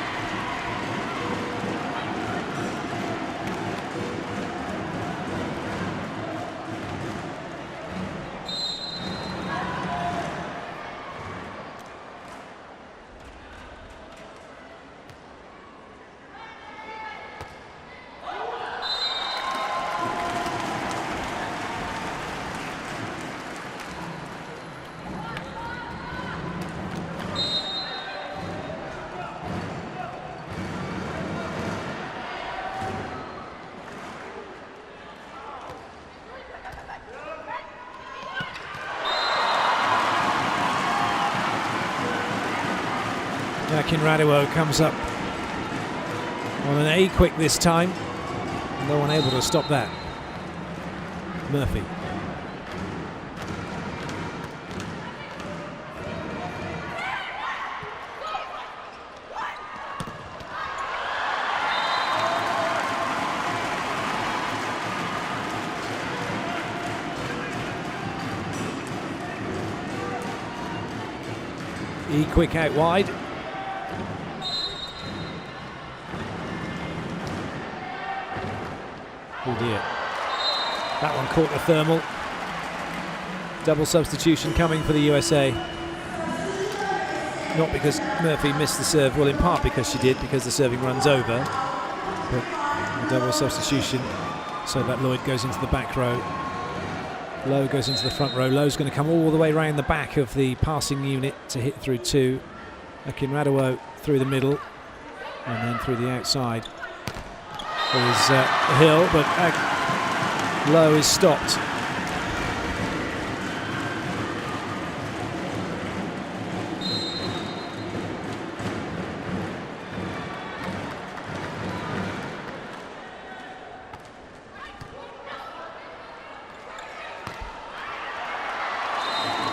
Raduo comes up on an A quick this time. No one able to stop that. Murphy. Quick out wide. Oh dear. That one caught the thermal. Double substitution coming for the USA. Not because Murphy missed the serve, well in part because she did, because the serving runs over. But a double substitution so that Lloyd goes into the back row. Lowe goes into the front row. Lowe's going to come all the way around the back of the passing unit to hit through two. Akinradewo through the middle and then through the outside is Hill, but Lowe is stopped.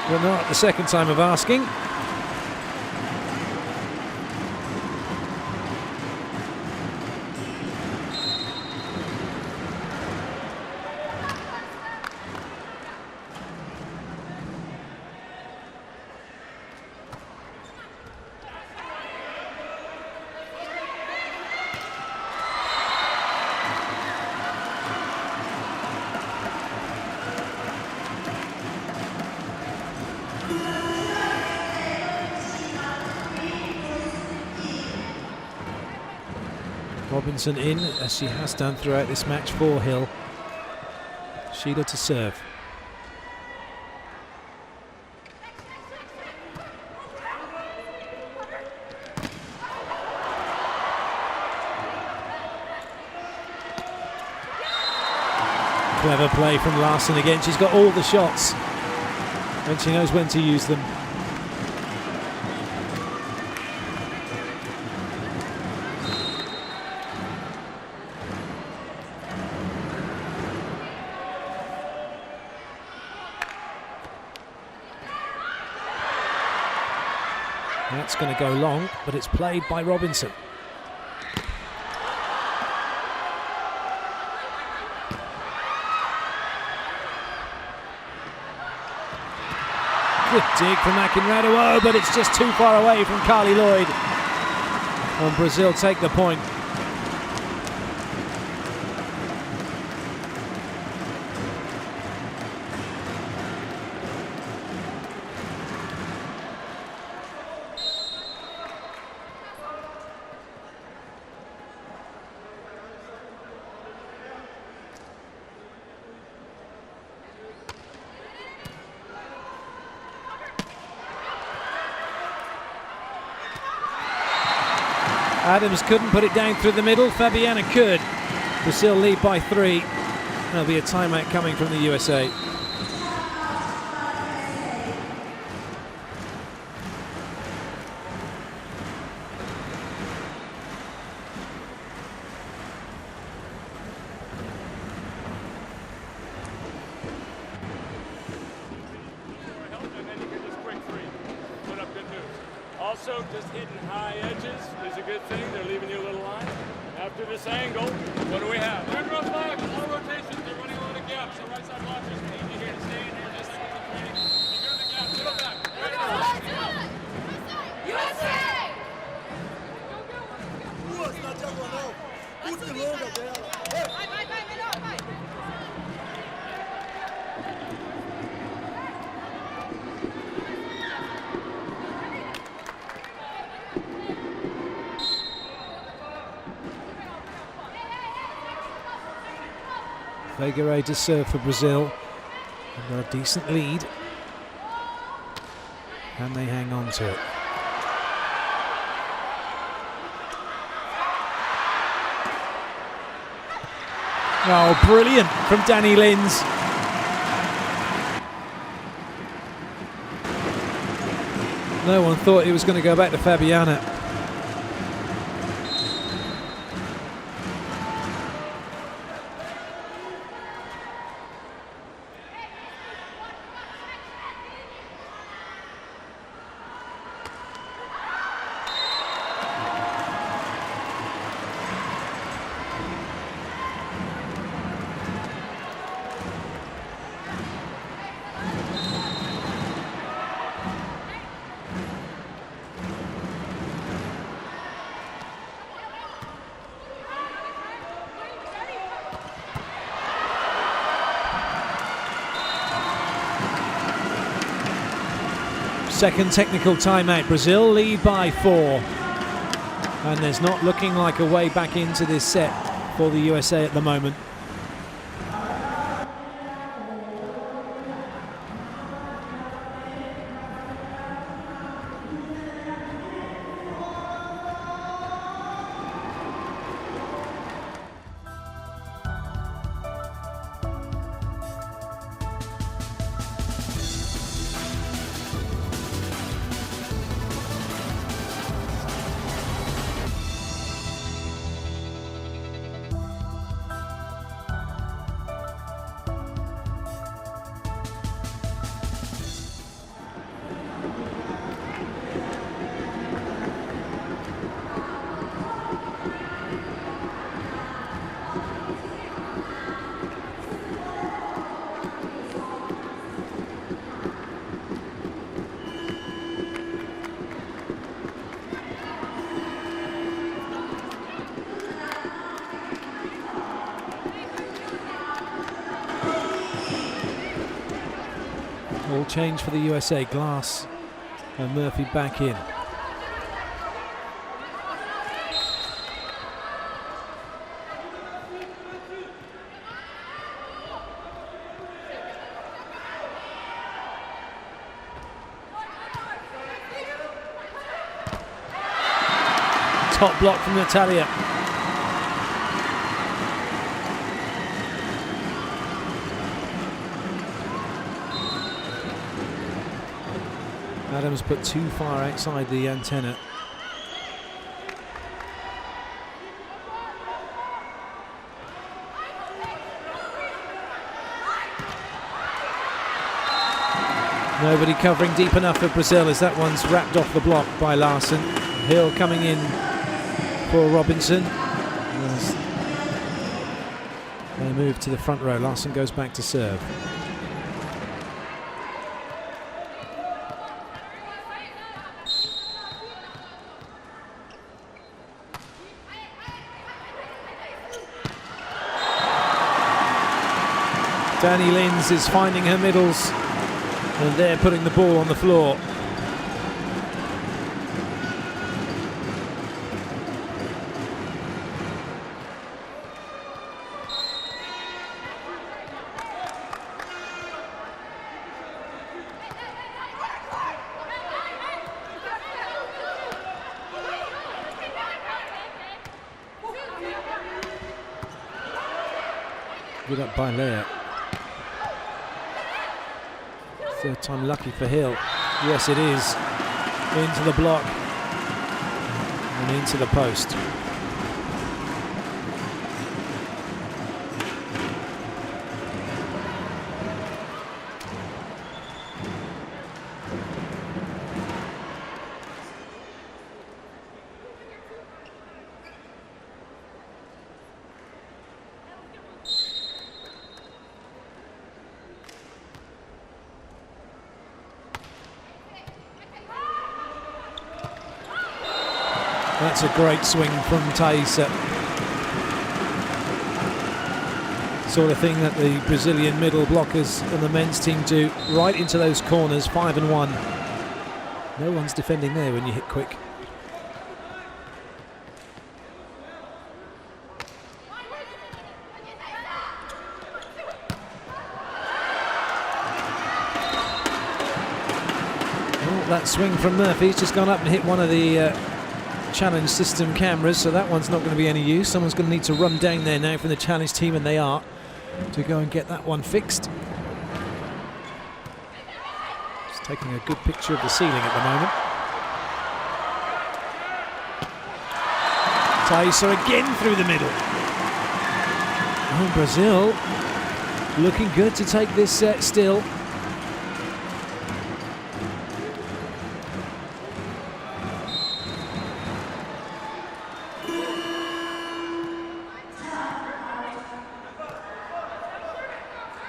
But not the second time of asking. Robinson in, as she has done throughout this match for Hill. Sheila to serve. Clever play from Larson again. She's got all the shots and she knows when to use them. That's going to go long, but it's played by Robinson. Good dig from Akinradewo, but it's just too far away from Carly Lloyd. And Brazil take the point. Adams couldn't put it down through the middle. Fabiana could. Brazil lead by 3. There'll be a timeout coming from the USA. Also, just hitting high edges is a good thing. They're leaving you a little line. After this angle, what do we have? They're going back, all rotations. They're running a lot of gaps. So right side blockers need you here to stay in here just like with the training. Secure the gap, sit back. USA! Duas na diagonal. Curta e longa dela. Vai, melhor, vai! Figueiredo to serve for Brazil. And a decent lead. Can they hang on to it? Oh, brilliant from Danny Lins. No one thought he was going to go back to Fabiana. Second technical timeout. Brazil lead by 4. And there's not looking like a way back into this set for the USA at the moment. All change for the USA. Glass and Murphy back in. Top block from Natalia. Adams put too far outside the antenna. Nobody covering deep enough for Brazil as that one's wrapped off the block by Larson. Hill coming in for Robinson. As they move to the front row. Larson goes back to serve. Danny Lins is finding her middles, and they're putting the ball on the floor. Good up by Leah. Third time lucky for Hill. Yes, it is. Into the block and into the post. That's a great swing from Thaisa. Sort of thing that the Brazilian middle blockers and the men's team do, right into those corners, 5 and 1. No one's defending there when you hit quick. Well, that swing from Murphy's just gone up and hit one of the challenge system cameras, so that one's not going to be any use. Someone's going to need to run down there now from the challenge team, and they are, to go and get that one fixed. Just taking a good picture of the ceiling at the moment. Thaisa again through the middle. Oh, Brazil looking good to take this set still.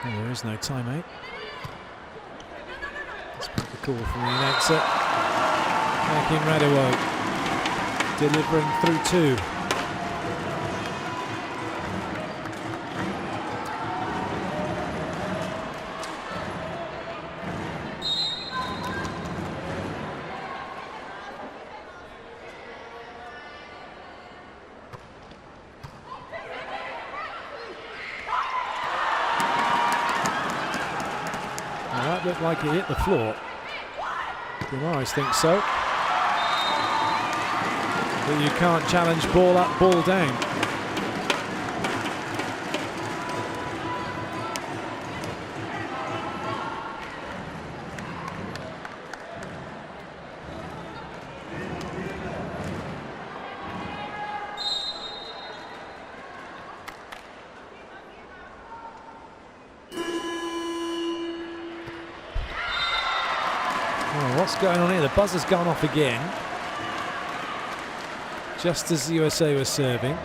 There is no timeout. Despite the call from the announcer. Back in Radewo, delivering through 2. That looked like it hit the floor. Guimaraes thinks so. But you can't challenge ball up, ball down. What's going on here? The buzzer's gone off again, just as the USA was serving. A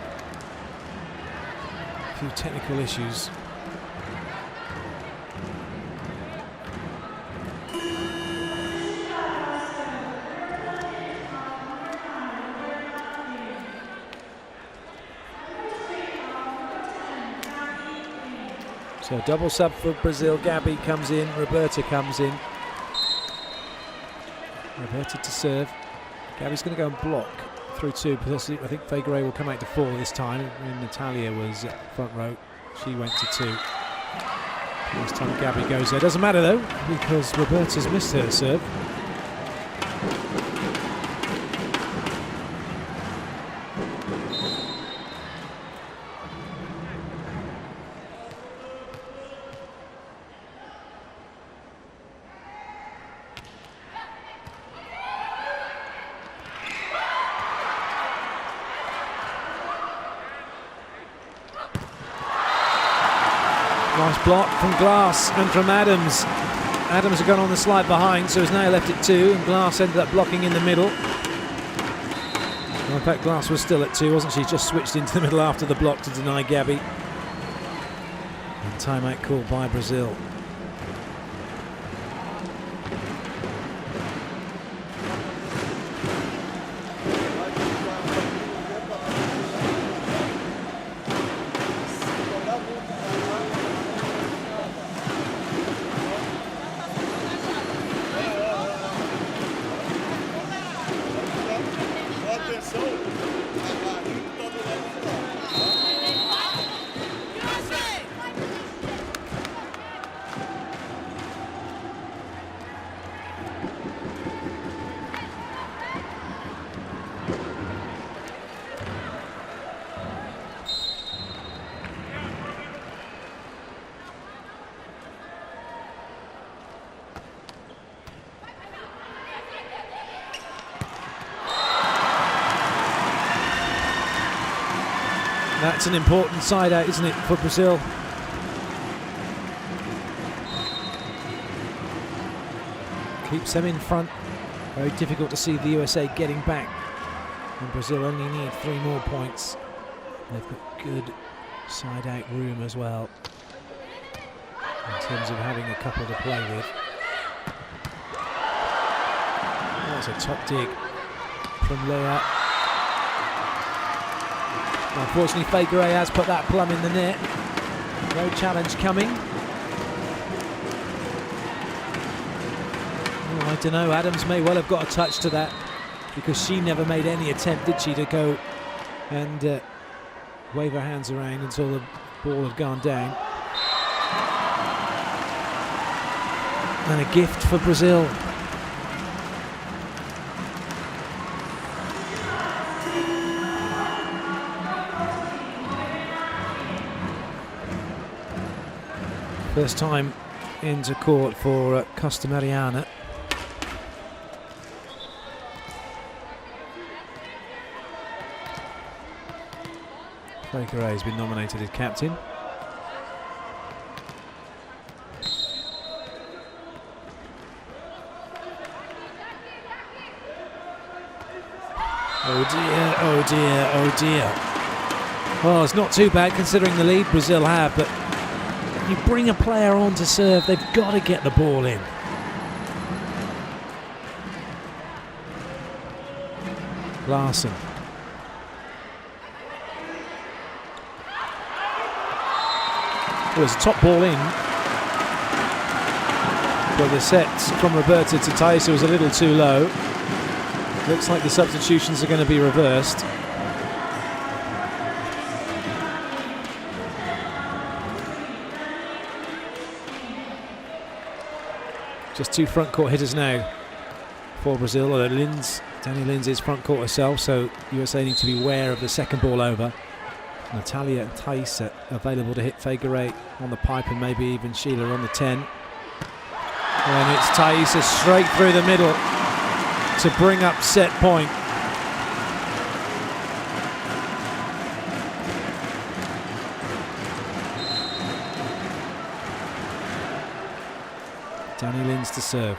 few technical issues. So double sub for Brazil. Gabby comes in, Roberta comes in. Roberta to serve. Gabby's going to go and block through two. I think FIVB will come out to four this time. When Natalia was front row, she went to two. This time Gabby goes there. Doesn't matter though, because Roberta's missed her serve. Nice block from Glass and from Adams. Adams had gone on the slide behind, so is now left at two, and Glass ended up blocking in the middle. Well, in fact, Glass was still at two, wasn't she? Just switched into the middle after the block to deny Gabby. And timeout called by Brazil. That's an important side out, isn't it, for Brazil? Keeps them in front. Very difficult to see the USA getting back. And Brazil only need 3 more points. They've got good side out room as well, in terms of having a couple to play with. That's a top dig from Leah. Unfortunately, FIVB has put that plum in the net. No challenge coming. Oh, I don't know, Adams may well have got a touch to that, because she never made any attempt, did she, to go and wave her hands around until the ball had gone down. And a gift for Brazil. First time into court for Costa Mariana. FIVB has been nominated as captain. Oh dear, oh dear, oh dear. Well, it's not too bad considering the lead Brazil have, but you bring a player on to serve, they've got to get the ball in. Larson. Well, it's a top ball in. But the set from Roberta to Thaisa was a little too low. Looks like the substitutions are going to be reversed. Just 2 front court hitters now for Brazil. Danny Lins is front court herself, so USA need to be aware of the second ball over. Natalia Thaisa available to hit figure 8 on the pipe, and maybe even Sheila on the 10. And it's Thaisa straight through the middle to bring up set point. Danny Lins to serve.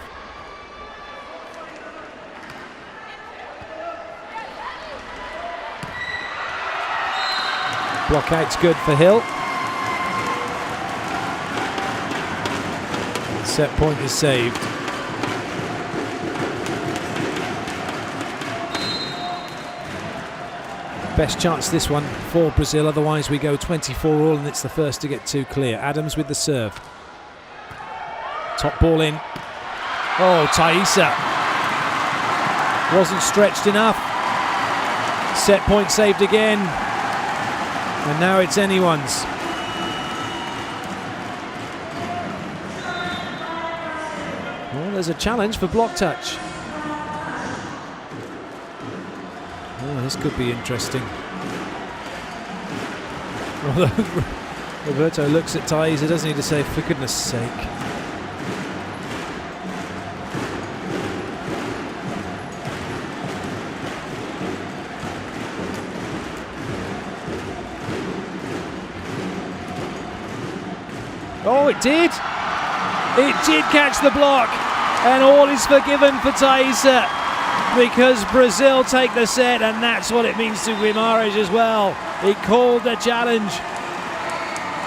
Block out's good for Hill. Set point is saved. Best chance this one for Brazil, otherwise we go 24 all and it's the first to get 2 clear. Adams with the serve. Top ball in. Oh, Thaisa wasn't stretched enough. Set point saved again. And now it's anyone's. Well, there's a challenge for block touch. Oh, this could be interesting. Although Roberto looks at Thaisa, doesn't he, to say, for goodness sake. Oh, it did! It did catch the block, and all is forgiven for Thaisa because Brazil take the set, and that's what it means to Guimarães as well. He called the challenge.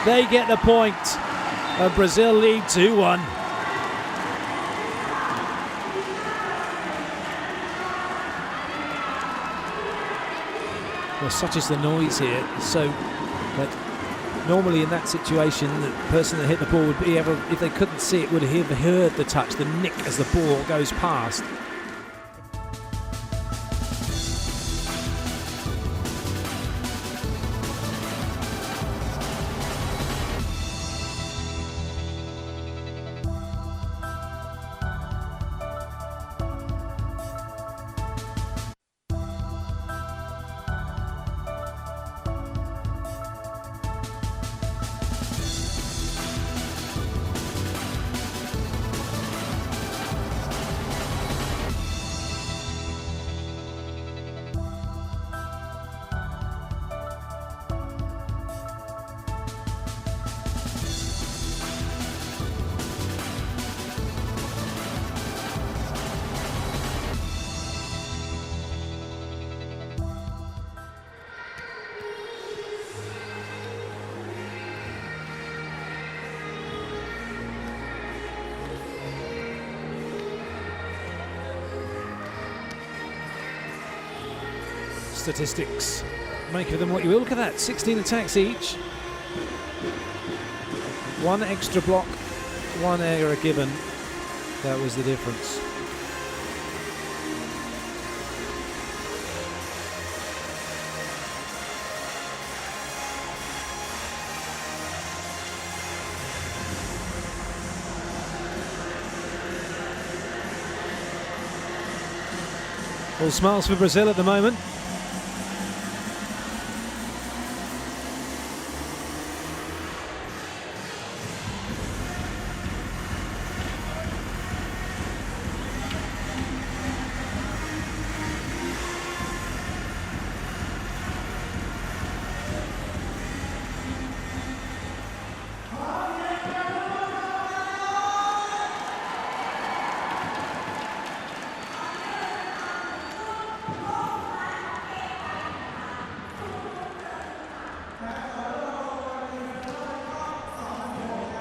They get the point, and Brazil lead 2-1. Well, such is the noise here, so that normally in that situation, the person that hit the ball would be able, if they couldn't see it, would have heard the touch, the nick as the ball goes past. Statistics, make of them what you will. Look at that, 16 attacks each. 1 extra block, 1 error given. That was the difference. All smiles for Brazil at the moment.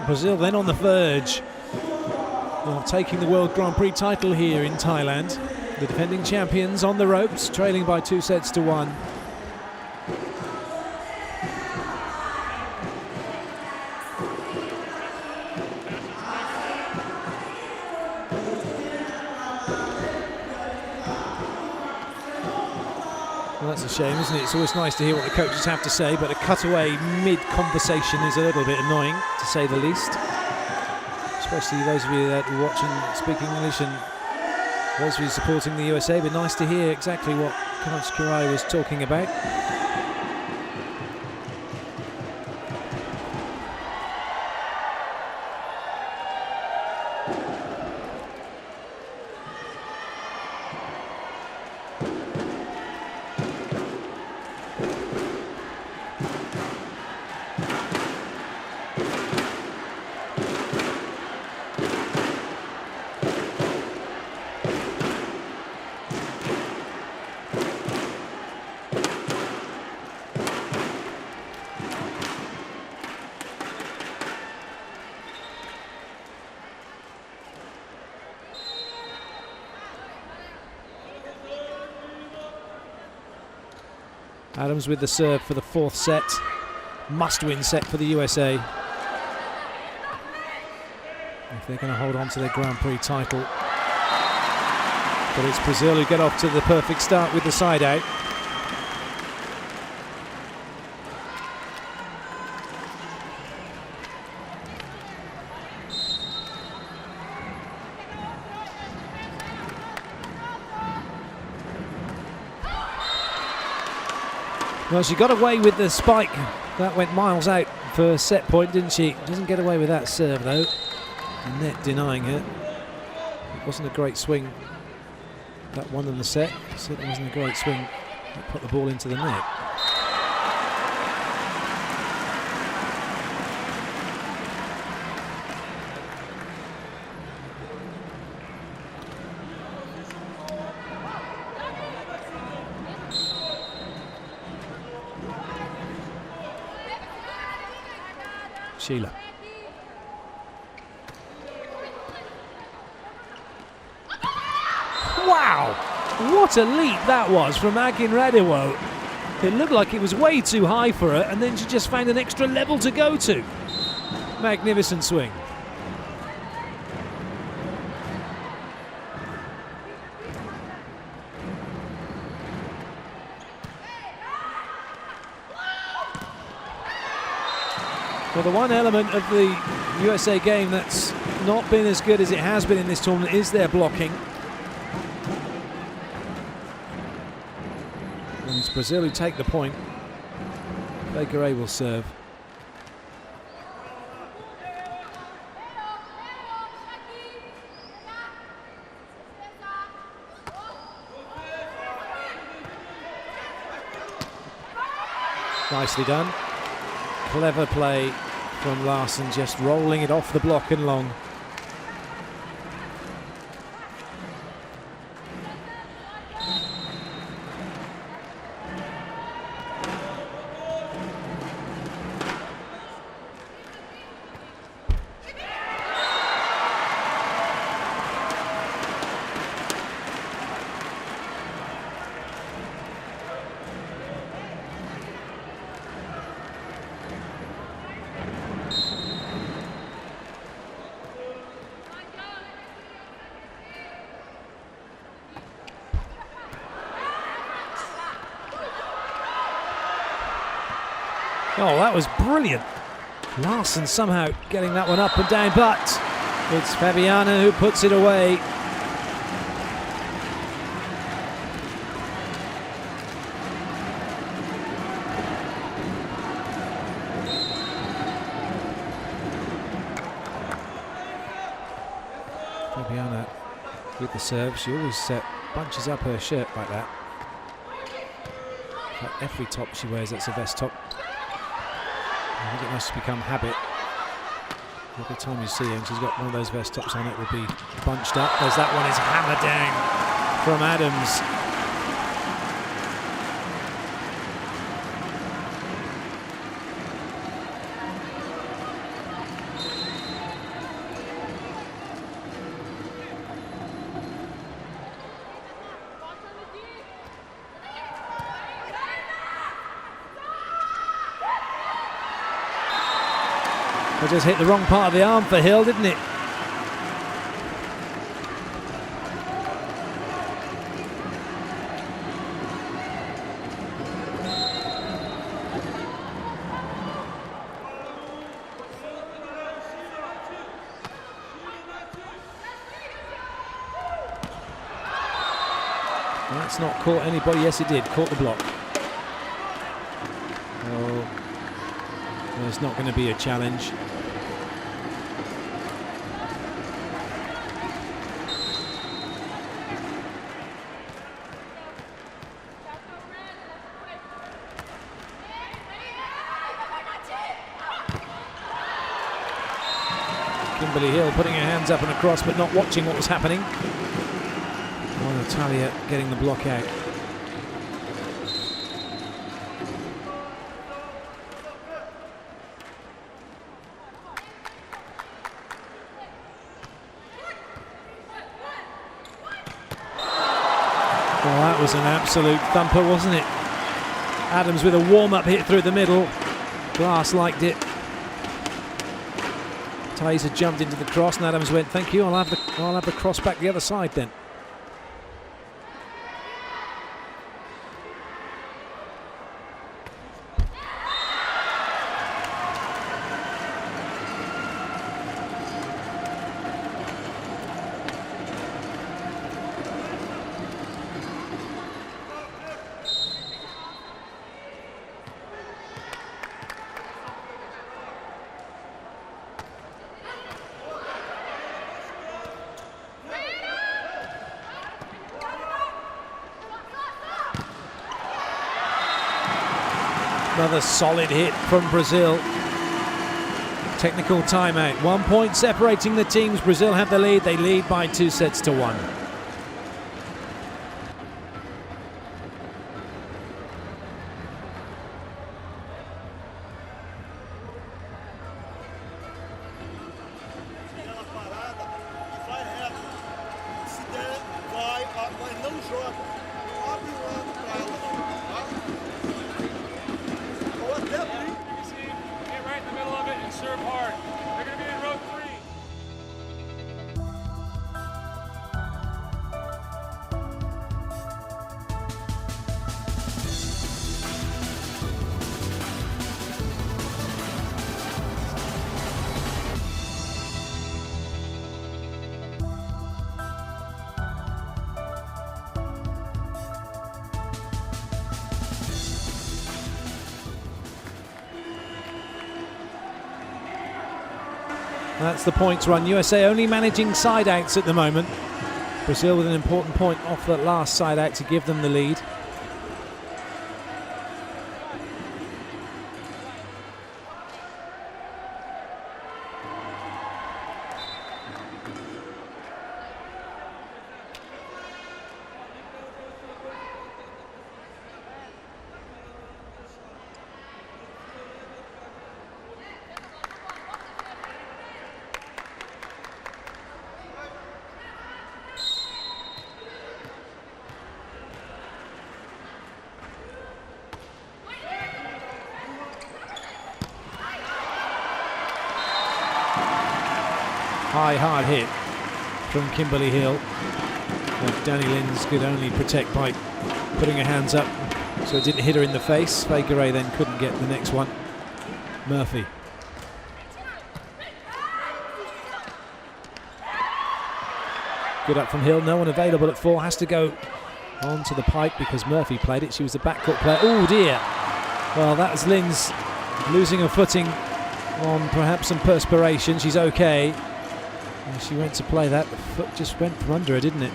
Brazil then on the verge of taking the World Grand Prix title here in Thailand. The defending champions on the ropes, trailing by 2 sets to 1. Well, that's a shame, isn't it? It's always nice to hear what the coaches have to say, but a cutaway mid-conversation is a little bit annoying, to say the least. especially those of you that are watching, speak English, and those of you supporting the USA. But nice to hear exactly what Coach Kirai was talking about. Adams with the serve for the 4th set. Must-win set for the USA. If they're going to hold on to their Grand Prix title. But it's Brazil who get off to the perfect start with the side out. Well, she got away with the spike. That went miles out for set point, didn't she? Doesn't get away with that serve, though. The net denying her. It wasn't a great swing. That won them the set. Certainly wasn't a great swing. That put the ball into the net. Sheila. Wow! What a leap that was from Akin Radewo. It looked like it was way too high for her, and then she just found an extra level to go to. Magnificent swing. Well, the one element of the USA game that's not been as good as it has been in this tournament is their blocking. And it's Brazil who take the point. Baker will serve. Nicely done. Clever play from Larson, just rolling it off the block and long. Oh, that was brilliant. Larson somehow getting that one up and down, but it's Fabiana who puts it away. Fabiana with the serve. She always bunches up her shirt like that. Like every top she wears, that's a vest top. I think it must become habit. Every time you see her and she's got one of those vest tops on, it will be bunched up. There's that one, is hammered down from Adams. It just hit the wrong part of the arm for Hill, didn't it? That's not caught anybody. Yes, it did. Caught the block. Oh, there's not going to be a challenge. Kimberly Hill putting her hands up and across, but not watching what was happening. Oh, Natalia getting the block out. Well, that was an absolute thumper, wasn't it? Adams with a warm-up hit through the middle. Glass liked it. Taser jumped into the cross and Adams went, thank you, I'll have the cross back the other side then. Another solid hit from Brazil. Technical timeout. 1 point separating the teams. Brazil have the lead. They lead by 2-1. Ela parada e vai reto. Se der, vai, mas não joga. Não abre o lado pra ela, tá? Ou até abrir. Get right in the middle of it and serve hard. They're going to be in row 3. That's the points run. USA only managing side outs at the moment. Brazil with an important point off that last side out to give them the lead. High, hard hit from Kimberly Hill. But Danny Lins could only protect by putting her hands up, so it didn't hit her in the face. Fageray then couldn't get the next one. Murphy. Good up from Hill. No one available at 4. Has to go onto the pike because Murphy played it. She was the backcourt player. Oh dear. Well, that was Lins losing her footing on perhaps some perspiration. She's okay. And she went to play that. The foot just went from under her, didn't it?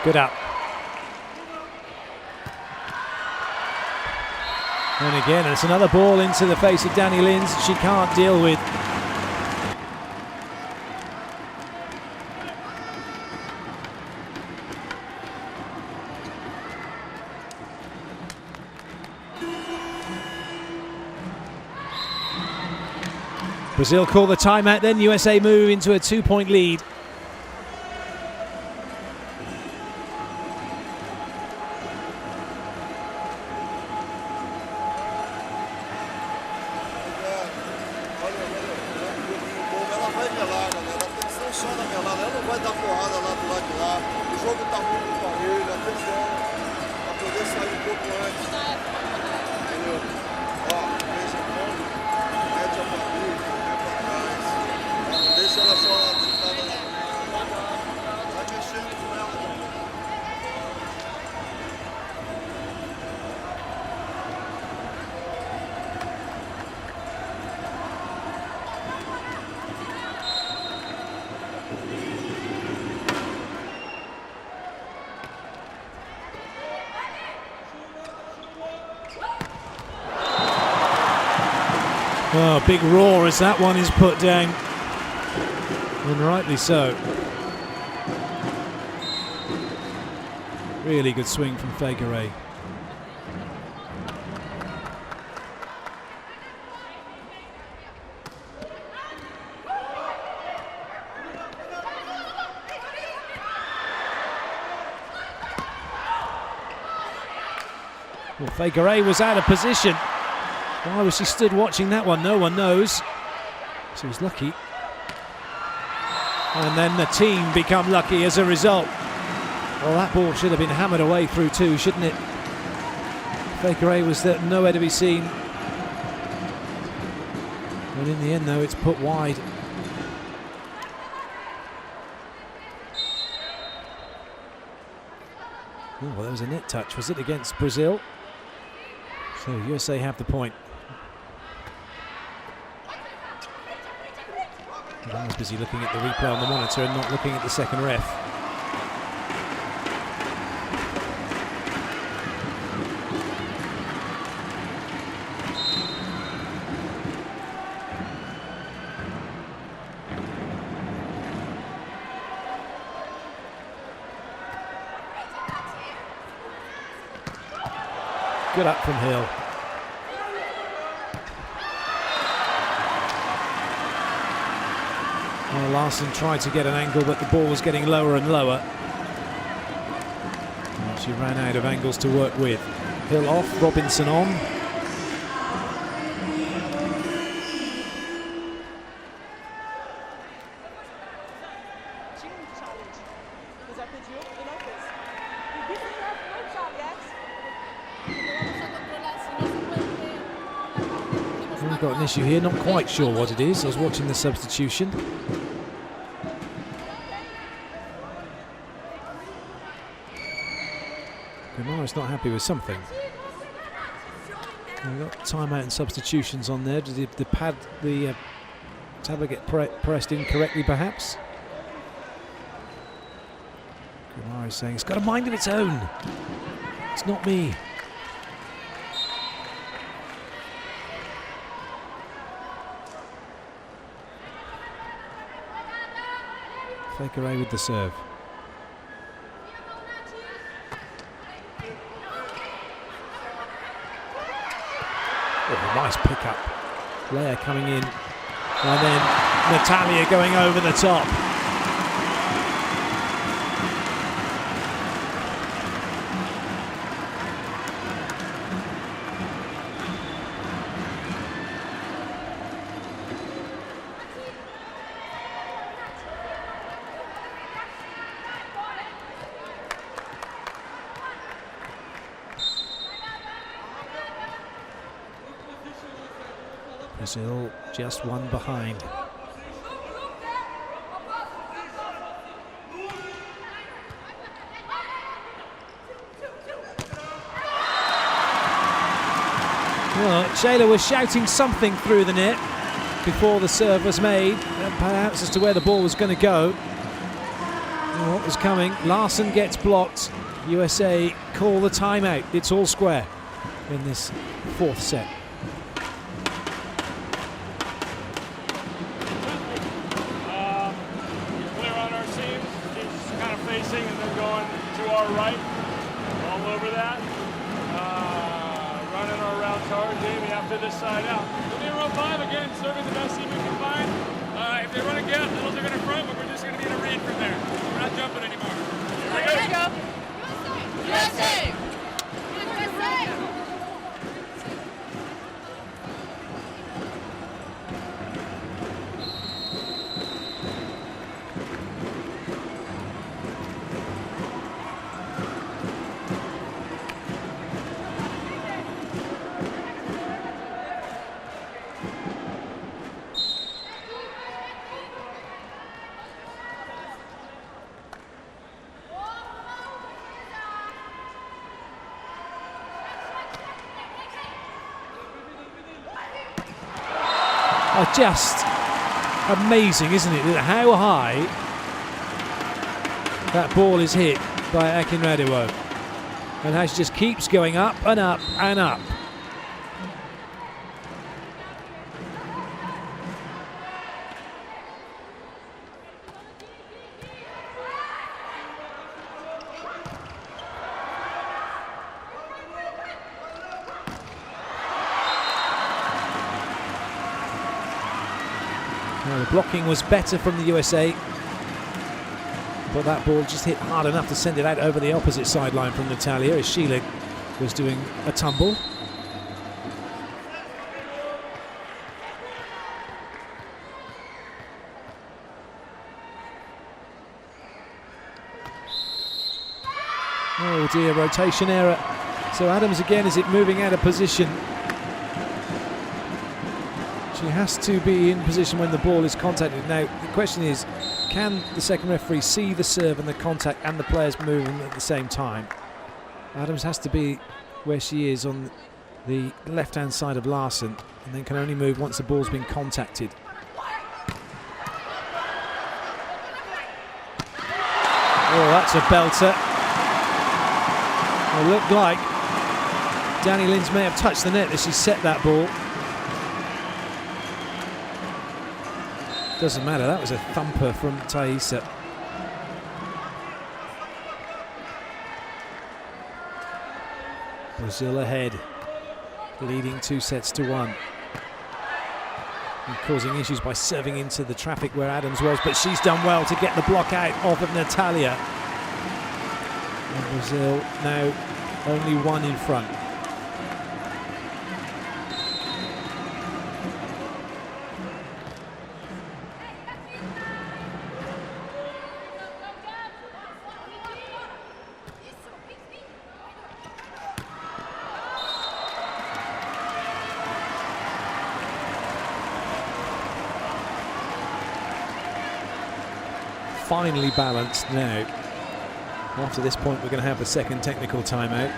Good up. And again, it's another ball into the face of Danny Lins she can't deal with. Brazil call the timeout, then USA move into a 2-point lead. Ela vai gelar, galera. Ela tem que tá? O jogo tá muito parelho, atenção, pra poder sair um pouco antes. Entendeu? Ó, veja como, mete a família, vai pra trás. Não deixa ela só sentada na frente. Vai mexendo com ela também. Oh, big roar as that one is put down. And rightly so. Really good swing from FIVB. Well, FIVB was out of position. Why was she stood watching that one? No one knows. She was lucky. And then the team become lucky as a result. Well, that ball should have been hammered away through two, shouldn't it? FIVB was there, nowhere to be seen. And in the end, though, it's put wide. Oh, well, that was a net touch, was it, against Brazil? So USA have the point. I was busy looking at the replay on the monitor and not looking at the second ref. Good up from Hill. Well, Larson tried to get an angle, but the ball was getting lower and lower. And she ran out of angles to work with. Hill off, Robinson on. We've got an issue here, not quite sure what it is. I was watching the substitution. Gamara's not happy with something. We've got timeout and substitutions on there. Did the tablet get pressed incorrectly, perhaps? Gamara's saying it's got a mind of its own. It's not me. FIVB with the serve. Oh, nice pickup. Leia coming in. And then Natalia going over the top. Brazil just one behind. Well, Shayla was shouting something through the net before the serve was made, perhaps as to where the ball was going to go. And what was coming. Larson gets blocked. USA call the timeout. It's all square in this fourth set. And then going to our right, all over that. Running our routes hard, Jamie, after this side out. We'll be in row 5 again, serving the best team we can find. If they run a gap, those are going to front, but we're just going to be in a read from there. We're not jumping anymore. Here we go. USA! USA! are just amazing, isn't it? How high that ball is hit by Akinradewo, and how she just keeps going up and up and up. Well, the blocking was better from the USA, but that ball just hit hard enough to send it out over the opposite sideline from Natalia as Sheila was doing a tumble. Oh dear, rotation error. So Adams again, is it moving out of position? She has to be in position when the ball is contacted. Now, the question is, can the second referee see the serve and the contact and the players moving at the same time? Adams has to be where she is on the left-hand side of Larson, and then can only move once the ball's been contacted. Oh, that's a belter. It looked like Danny Lins may have touched the net as she set that ball. Doesn't matter, that was a thumper from Thaisa. Brazil ahead, leading 2-1. And causing issues by serving into the traffic where Adams was, but she's done well to get the block out of Natalia. And Brazil now only one in front. Finally balanced now. After this point, we're going to have the second technical timeout.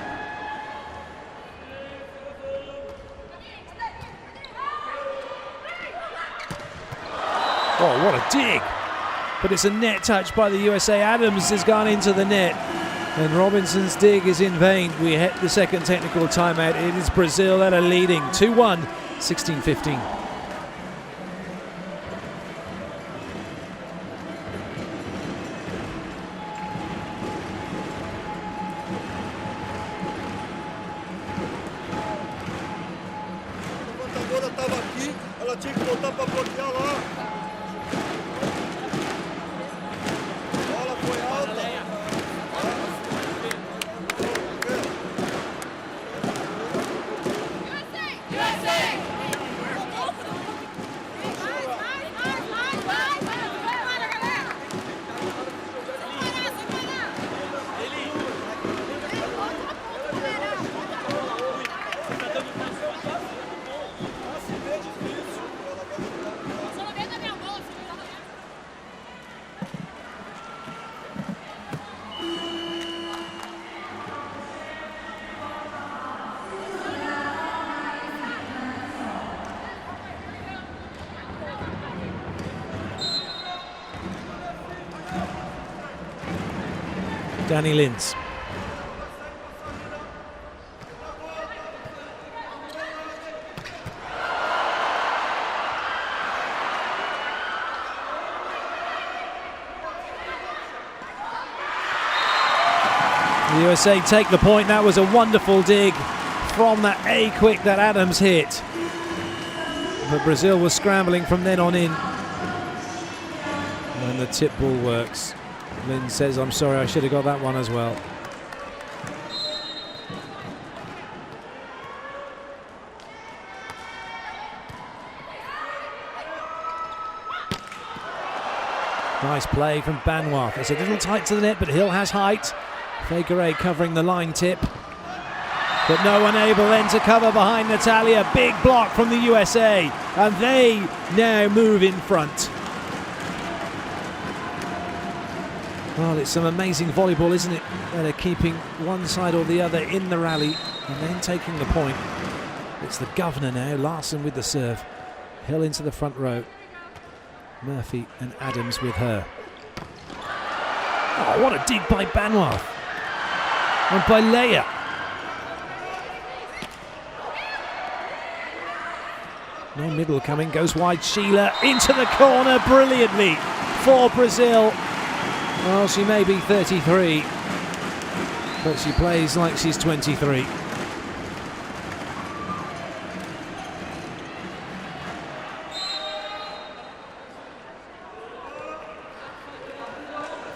Oh, what a dig! But it's a net touch by the USA. Adams has gone into the net, and Robinson's dig is in vain. We hit the second technical timeout. It is Brazil that are leading 2-1, 16-15. Danny Lins. The USA take the point. That was a wonderful dig from that A-quick that Adams hit. But Brazil was scrambling from then on in. And the tip ball works. Lynn says, I'm sorry, I should have got that one as well. Nice play from Banwar. It's a little tight to the net, but Hill has height. Fageray covering the line tip. But no one able then to cover behind Natalia. Big block from the USA. And they now move in front. Well, it's some amazing volleyball, isn't it? They're keeping one side or the other in the rally and then taking the point. It's the governor now, Larson with the serve. Hill into the front row. Murphy and Adams with her. Oh, what a dig by Banworth. And by Leia. No middle coming, goes wide. Sheila into the corner brilliantly for Brazil. Well, she may be 33, but she plays like she's 23.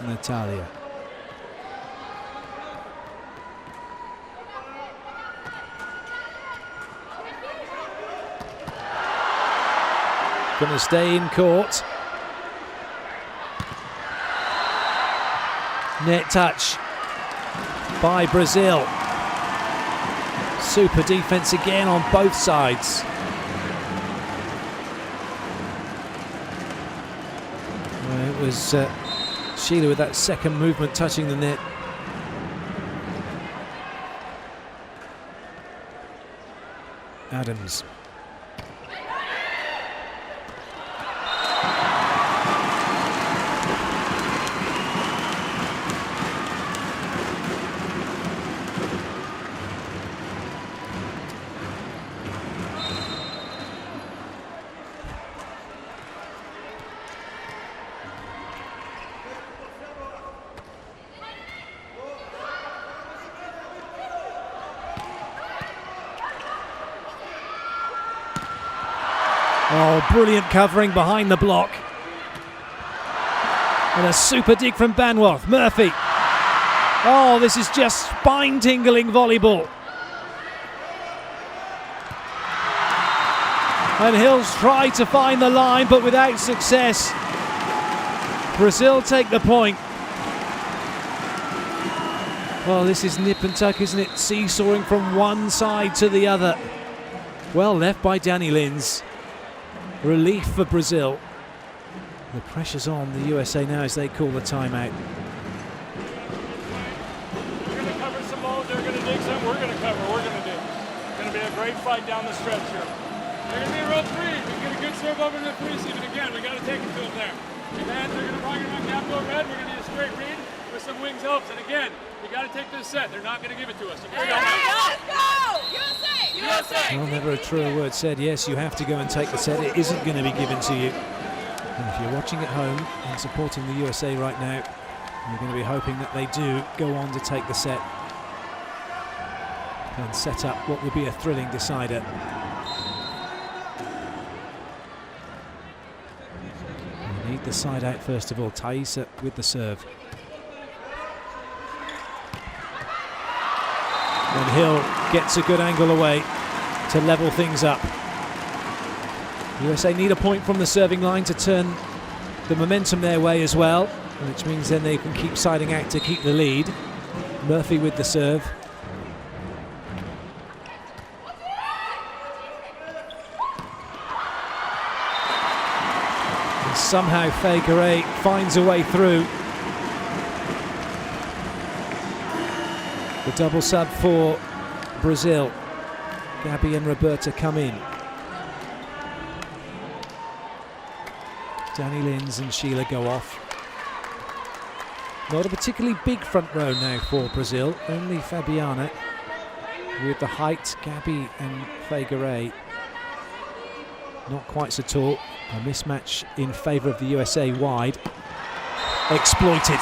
Natalia. Going to stay in court. Net touch by Brazil. Super defense again on both sides. Well, it was Sheila with that second movement touching the net. Adams. Oh, brilliant covering behind the block. And a super dig from Banworth. Murphy. Oh, this is just spine-tingling volleyball. And Hill's tried to find the line, but without success. Brazil take the point. Well, this is nip and tuck, isn't it? Seesawing from one side to the other. Well left by Danny Lins. Relief for Brazil. The pressure's on the USA now as they call the timeout. We're going to cover some balls, they're going to dig some, we're going to cover, we're going to dig. It's going to be a great fight down the stretch here. They're going to be a row three. We get a good serve over in the three seam, and again, we got to take it to them there. And then they're going to probably run gap go red. We're going to need a straight read with some wings helps. And again, we got to take this set. They're not going to give it to us. So here we go. Let's go! USA! USA! Well, never a truer word said. Yes, you have to go and take the set. It isn't going to be given to you. And if you're watching at home and supporting the USA right now, you're going to be hoping that they do go on to take the set and set up what will be a thrilling decider. We need the side out first of all. Thaisa with the serve. And Hill gets a good angle away to level things up. USA need a point from the serving line to turn the momentum their way as well, which means then they can keep siding out to keep the lead. Murphy with the serve. And somehow FIVB finds a way through. The double sub for Brazil. Gabby and Roberta come in. Danny Lins and Sheila go off. Not a particularly big front row now for Brazil. Only Fabiana with the height. Gabby and FIVB not quite so tall. A mismatch in favour of the USA wide. Exploited.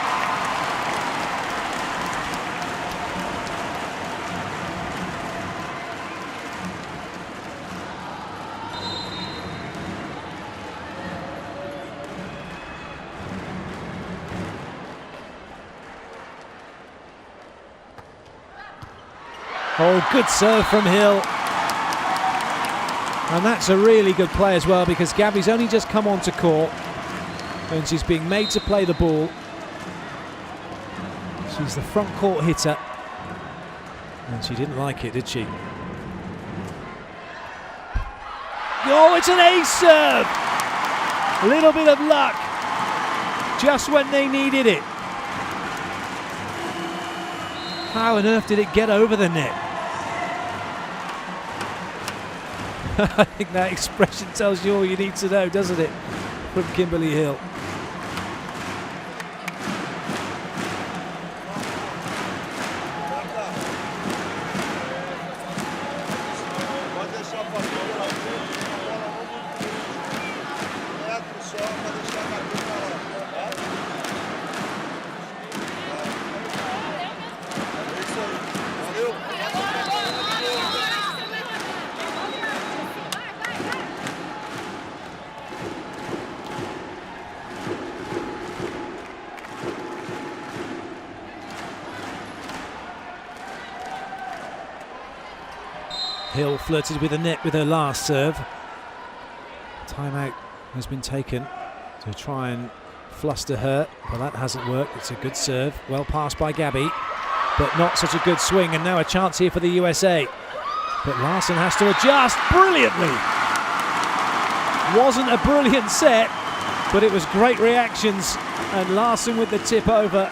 Oh, good serve from Hill. And that's a really good play as well, because Gabby's only just come onto court and she's being made to play the ball. She's the front court hitter. And she didn't like it, did she? Oh, it's an ace serve! A little bit of luck just when they needed it. How on earth did it get over the net? I think that expression tells you all you need to know, doesn't it? From Kimberly Hill. Pode deixar pra fora, metro só, pra deixar a cabeça lá. É isso aí. Valeu. Hill flirted with the net with her last serve. Timeout has been taken to try and fluster her, but that hasn't worked. It's a good serve, well passed by Gabby, but not such a good swing, and now a chance here for the USA. But Larson has to adjust brilliantly. Wasn't a brilliant set, but it was great reactions, and Larson with the tip over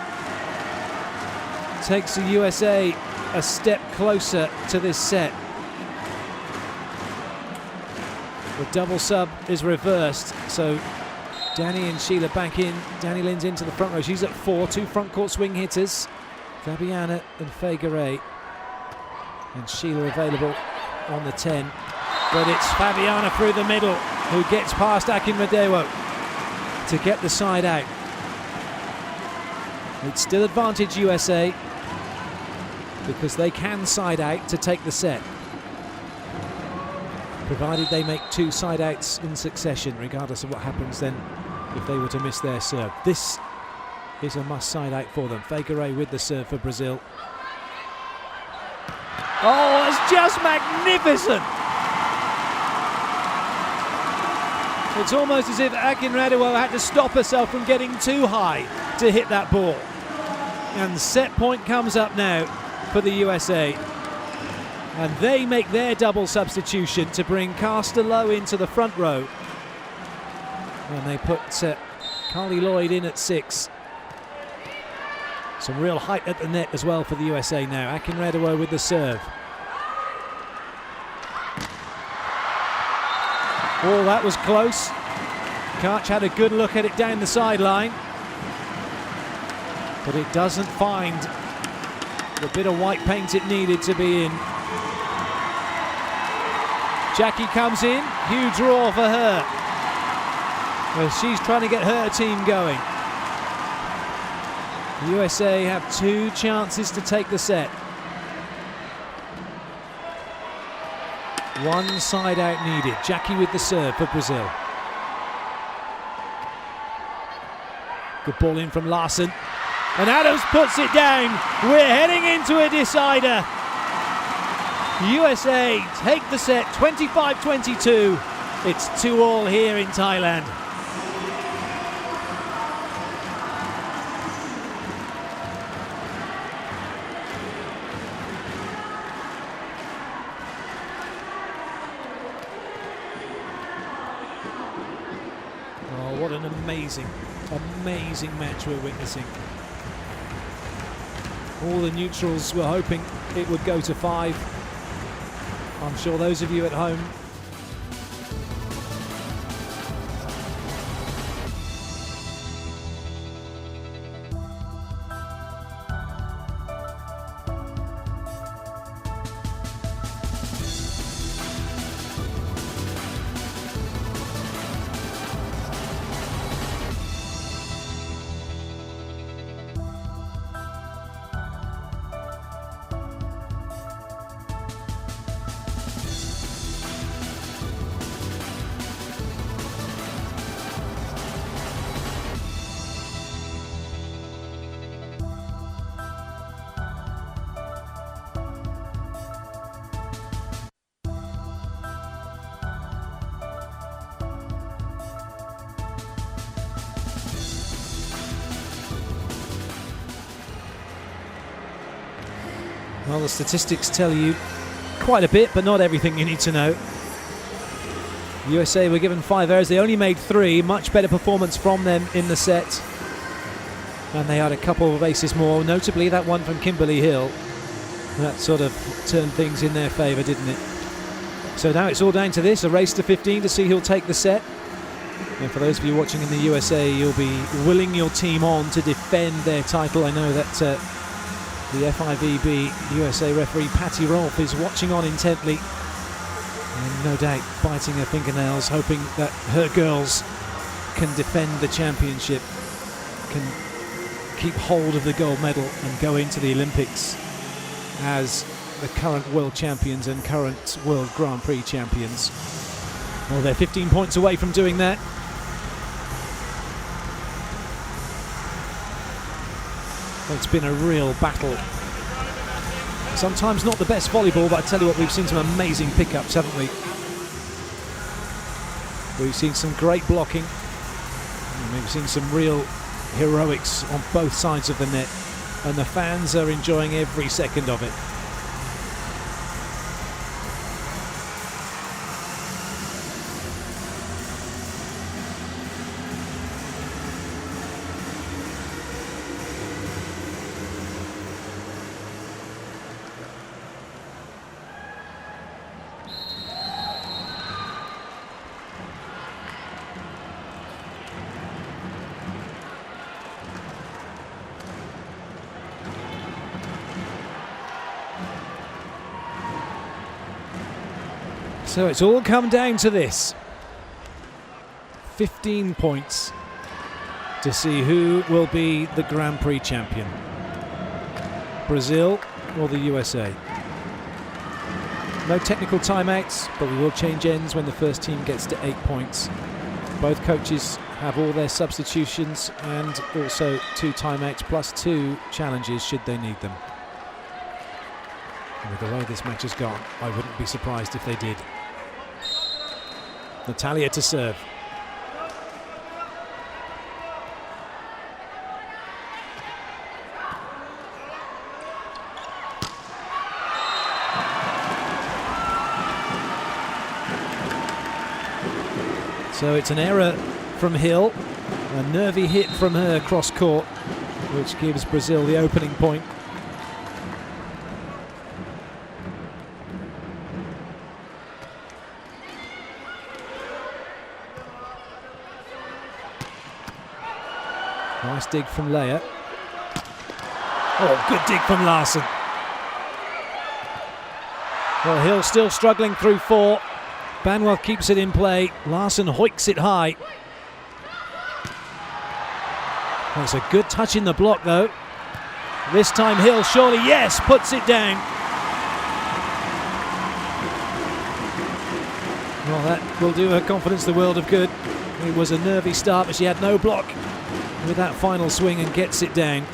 takes the USA a step closer to this set. The double sub is reversed, so Danny and Sheila back in. Danny Lynn's into the front row. She's at 4, 2 front court swing hitters, Fabiana and FIVB. And Sheila available on the 10. But it's Fabiana through the middle who gets past Akinradewo to get the side out. It's still advantage USA because they can side out to take the set, provided they make 2 side outs in succession, regardless of what happens then if they were to miss their serve. This is a must side out for them. FIVB with the serve for Brazil. Oh, it's just magnificent! It's almost as if Akinradewo had to stop herself from getting too high to hit that ball. And the set point comes up now for the USA. And they make their double substitution to bring Caster Lowe into the front row. And they put Carly Lloyd in at 6. Some real height at the net as well for the USA now. Akinradewo with the serve. Oh, that was close. Karch had a good look at it down the sideline, but it doesn't find the bit of white paint it needed to be in. Jackie comes in, huge draw for her. Well, she's trying to get her team going. The USA have 2 chances to take the set. 1 side out needed. Jackie with the serve for Brazil. Good ball in from Larson. And Adams puts it down. We're heading into a decider. USA take the set 25-22. It's 2-2 here in Thailand. Oh, what an amazing match we're witnessing. All the neutrals were hoping it would go to 5. I'm sure those of you at home well, the statistics tell you quite a bit, but not everything you need to know. USA were given 5 errors. They only made 3. Much better performance from them in the set. And they had a couple of aces more, notably that one from Kimberly Hill. That sort of turned things in their favour, didn't it? So now it's all down to this, a race to 15 to see who'll take the set. And for those of you watching in the USA, you'll be willing your team on to defend their title. I know that the FIVB USA referee Patty Rolfe is watching on intently, and no doubt biting her fingernails, hoping that her girls can defend the championship, can keep hold of the gold medal and go into the Olympics as the current world champions and current World Grand Prix champions. Well, they're 15 points away from doing that. It's been a real battle. Sometimes not the best volleyball, but I tell you what, we've seen some amazing pickups, haven't we? We've seen some great blocking. And we've seen some real heroics on both sides of the net. And the fans are enjoying every second of it. So it's all come down to this. 15 points to see who will be the Grand Prix champion. Brazil or the USA. No technical timeouts, but we will change ends when the first team gets to 8 points. Both coaches have all their substitutions and also 2 timeouts plus 2 challenges should they need them. And with the way this match has gone, I wouldn't be surprised if they did. Natalia to serve. So it's an error from Hill, a nervy hit from her cross court, which gives Brazil the opening point. Nice dig from Leia. Oh, good dig from Larson. Well, Hill still struggling through 4. Banwell keeps it in play. Larson hoiks it high. That's a good touch in the block, though. This time Hill surely, yes, puts it down. Well, that will do her confidence the world of good. It was a nervy start, but she had no block with that final swing and gets it down.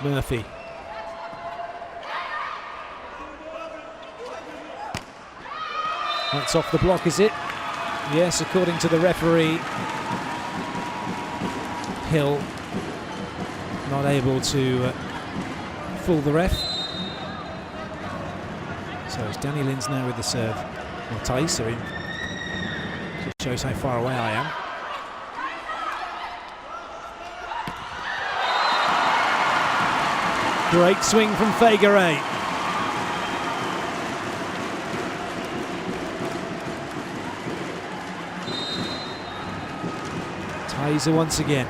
Murphy. That's off the block, is it? Yes, according to the referee. Hill not able to fool the ref. So it's Danny Lins now with the serve. Well, Thaisa in. Just shows how far away I am. Great swing from Figueiredo. Thaisa once again.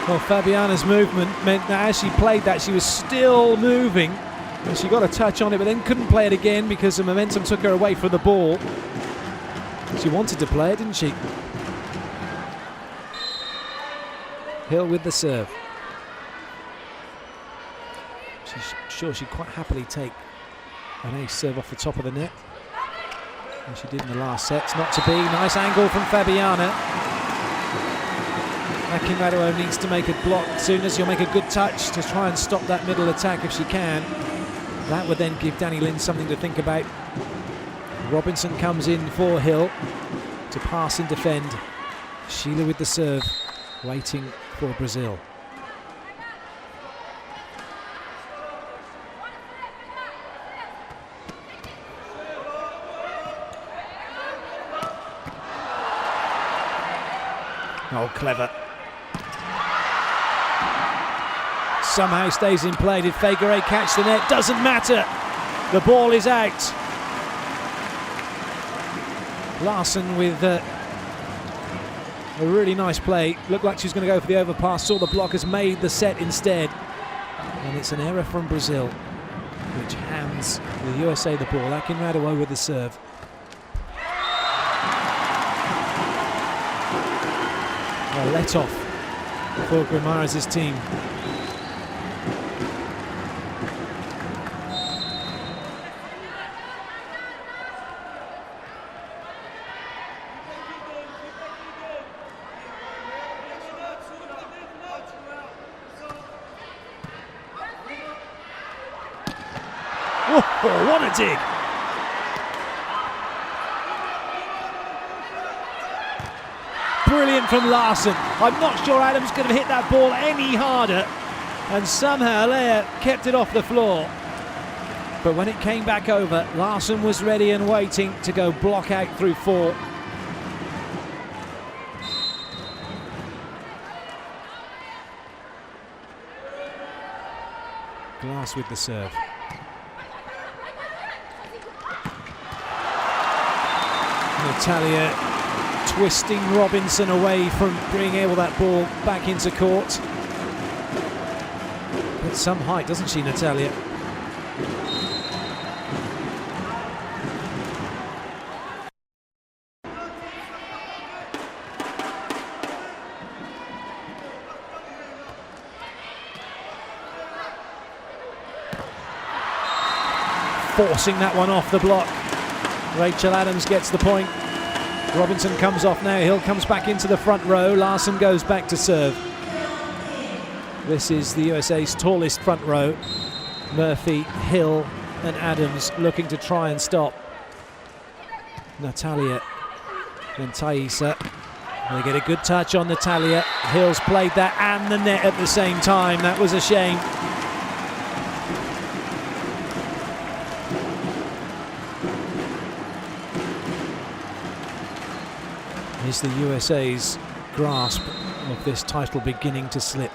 Well, Fabiana's movement meant that as she played that, she was still moving. And she got a touch on it, but then couldn't play it again because the momentum took her away from the ball. She wanted to play it, didn't she? Hill with the serve. She's sure she'd quite happily take an ace serve off the top of the net, as she did in the last set. It's not to be. Nice angle from Fabiana. Akimaruo needs to make a block soon. She'll make a good touch to try and stop that middle attack if she can. That would then give Danny Lins something to think about. Robinson comes in for Hill to pass and defend. Sheila with the serve, waiting for Brazil. Oh, clever. Somehow stays in play. Did Figueroa catch the net? Doesn't matter. The ball is out. Larson with a really nice play. Looked like she was going to go for the overpass. Saw the blockers, made the set instead. And it's an error from Brazil, which hands the USA the ball. Akinradua with the serve. A let off for Guimaraes' team. Oh, what a dig! Brilliant from Larson. I'm not sure Adams could have hit that ball any harder, and somehow Leia kept it off the floor. But when it came back over, Larson was ready and waiting to go block out through 4. Glass with the serve. Natalia twisting Robinson away from being able that ball back into court. At some height, doesn't she, Natalia? Forcing that one off the block. Rachel Adams gets the point. Robinson comes off now. Hill comes back into the front row. Larson goes back to serve. This is the USA's tallest front row. Murphy, Hill and Adams looking to try and stop Natalia and Thaisa. They get a good touch on Natalia. Hill's played that and the net at the same time. That was a shame. Is the USA's grasp of this title beginning to slip?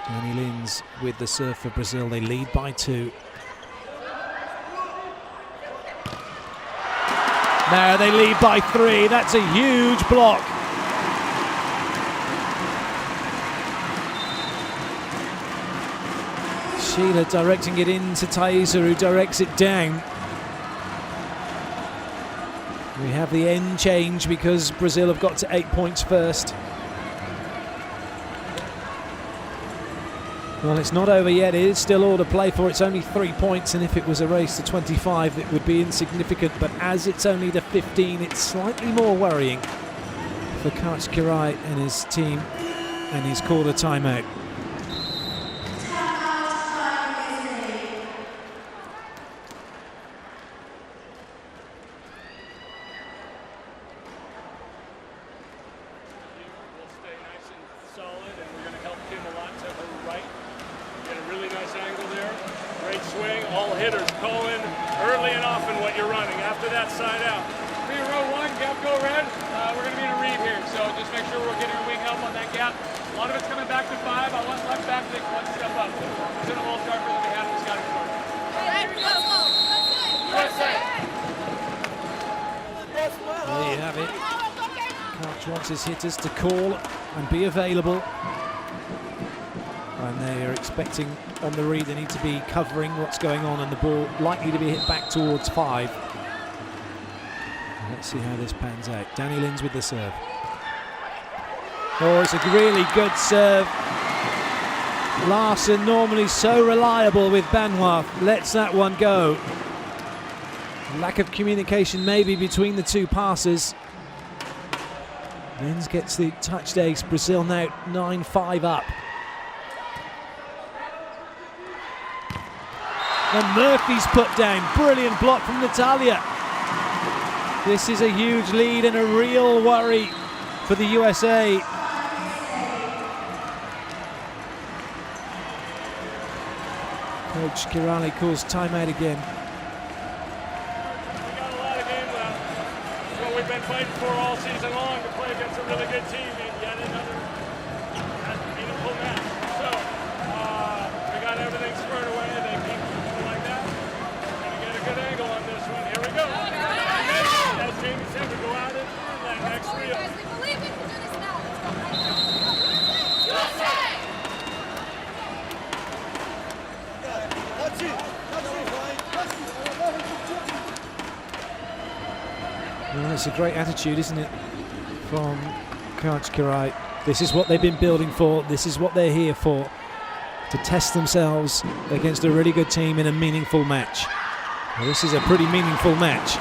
Danny Lins with the serve for Brazil. They lead by 2. Now they lead by 3. That's a huge block. Sheila directing it into Thaisa, who directs it down. We have the end change because Brazil have got to 8 points first. Well, it's not over yet. It is still all to play for. It's only 3 points, and if it was a race to 25, it would be insignificant. But as it's only to 15, it's slightly more worrying for Coach Kirai and his team, and he's called a timeout. His hitters to call and be available, and they are expecting on the read they need to be covering what's going on, and the ball likely to be hit back towards 5. Let's see how this pans out. Danny Lins with the serve. Oh, it's a really good serve. Larson, normally so reliable with Benoit, lets that one go. Lack of communication maybe between the two passers. Lins gets the touched ace. Brazil now 9-5 up. And Murphy's put down. Brilliant block from Natalia. This is a huge lead and a real worry for the USA. Coach Kirali calls timeout again. We got a lot of game left. That's what we've been fighting for all season long to play against a really good team in yet another meaningful match. So we got everything squared away. They keep like that. We're going to get a good angle on this one. Here we go. As Jamie said, we go out in that next reel. Guys, we believe we can do this now. Let's go. USA! That's it. Well, it's a great attitude, isn't it, from Coach Kirai. This is what they've been building for. This is what they're here for, to test themselves against a really good team in a meaningful match. Well, this is a pretty meaningful match.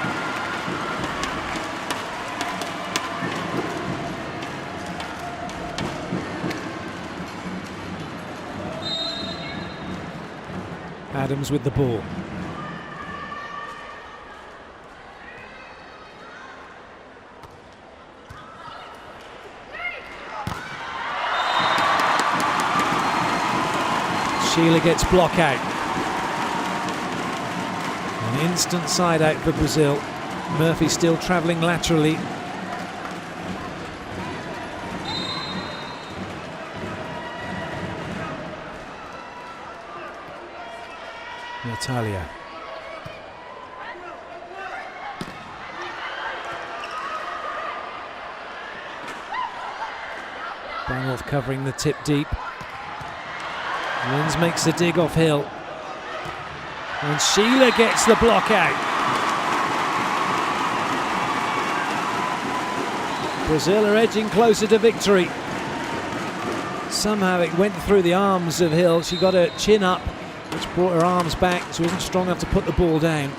Adams with the ball. Sheila gets block out. An instant side out for Brazil. Murphy still travelling laterally. Natalia. Banghoff covering the tip deep. Lins makes the dig off Hill. And Sheila gets the block out. Brazil are edging closer to victory. Somehow it went through the arms of Hill. She got her chin up, which brought her arms back. She wasn't strong enough to put the ball down.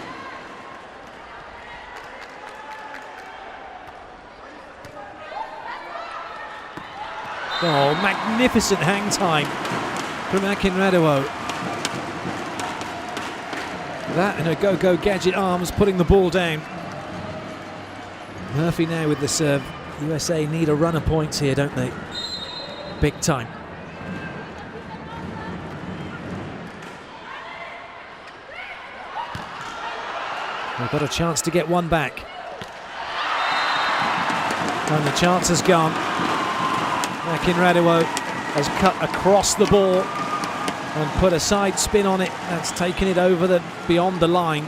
Oh, magnificent hang time from Akin Radewo. That and her go-go gadget arms putting the ball down. Murphy now with the serve. USA need a run of points here, don't they? Big time. They've got a chance to get one back. And the chance has gone. Akin Radewo has cut across the ball and put a side spin on it. That's taken it over the beyond the line.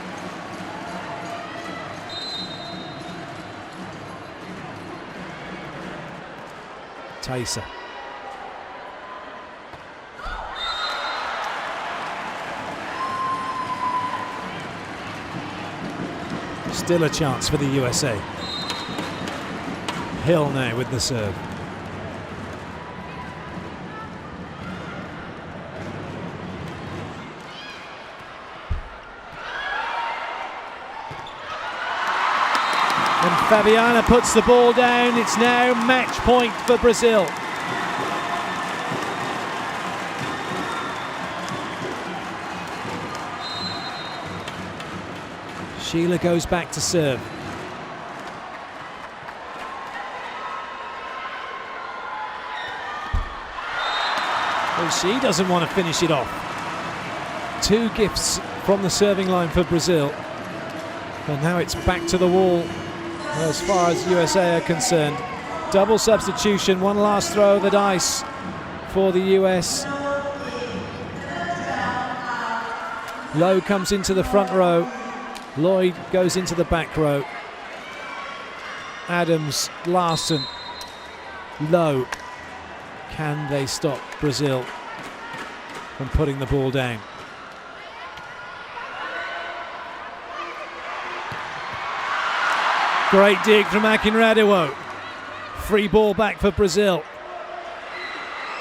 Taisa. Still a chance for the USA. Hill now with the serve. And Fabiana puts the ball down. It's now match point for Brazil. Sheila goes back to serve. Well, she doesn't want to finish it off. Two gifts from the serving line for Brazil. And now it's back to the wall as far as USA are concerned. Double substitution, one last throw of the dice for the US. Lowe comes into the front row. Lloyd goes into the back row. Adams, Larson, Lowe. Can they stop Brazil from putting the ball down? Great dig from Akin Radewo. Free ball back for Brazil.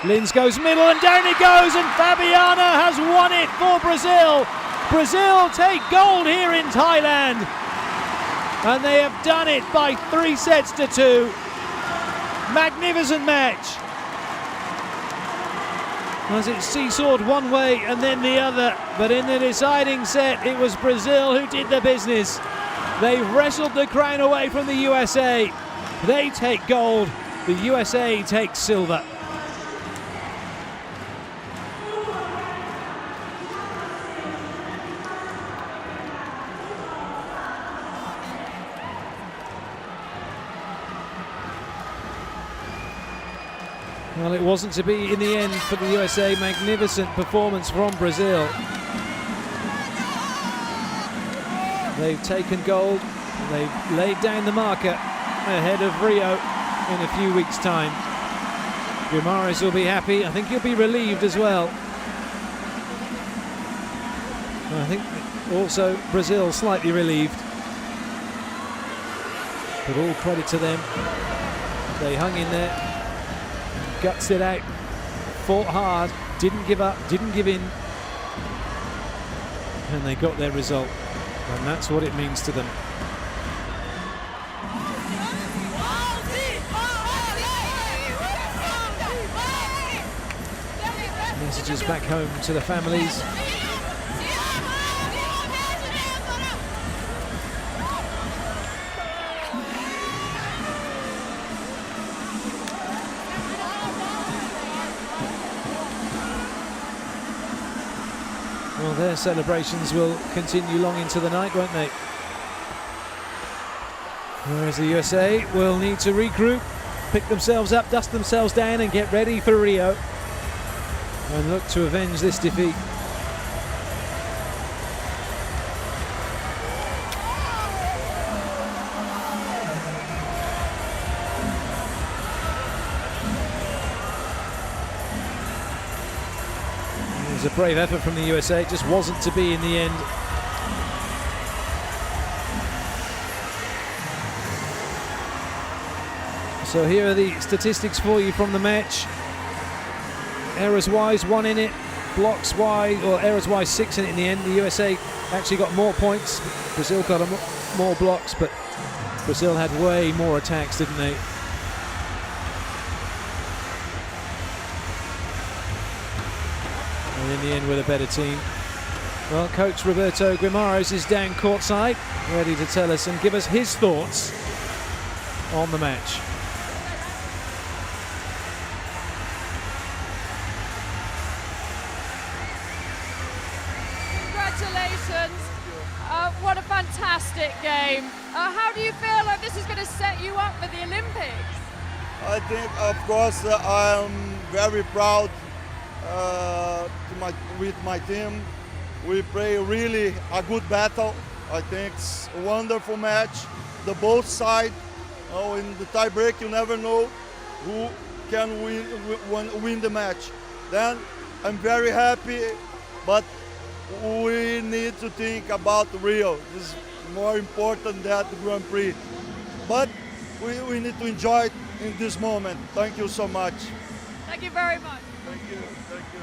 Lins goes middle and down it goes, and Fabiana has won it for Brazil. Brazil take gold here in Thailand, and they have done it by 3-2. Magnificent match, as it seesawed one way and then the other, but in the deciding set it was Brazil who did the business. They wrestled the crown away from the USA. They take gold, the USA take silver. Well, it wasn't to be in the end for the USA. Magnificent performance from Brazil. They've taken gold. They've laid down the marker ahead of Rio in a few weeks' time. Guimarães will be happy. I think he'll be relieved as well. I think also Brazil slightly relieved. But all credit to them. They hung in there, gutsed it out, fought hard, didn't give up, didn't give in. And they got their result. And that's what it means to them. Messages back home to the families. Well, their celebrations will continue long into the night, won't they? Whereas the USA will need to regroup, pick themselves up, dust themselves down and get ready for Rio and look to avenge this defeat. It was a brave effort from the USA, it just wasn't to be in the end. So here are the statistics for you from the match. Errors-wise, 1 in it. Blocks-wise, or errors-wise, 6 in it in the end. The USA actually got more points. Brazil got more blocks, but Brazil had way more attacks, didn't they? And in the end, we're the better team. Well, Coach Roberto Guimarães is down courtside, ready to tell us and give us his thoughts on the match. Congratulations. What a fantastic game. How do you feel like this is going to set you up for the Olympics? I think, of course, I'm very proud with my team. We play really a good battle. I think it's a wonderful match. The both sides, in the tie break, you never know who can win the match. Then I'm very happy, but we need to think about Rio. This is more important than the Grand Prix. But we need to enjoy it in this moment. Thank you so much. Thank you very much. Thank you. Thank you.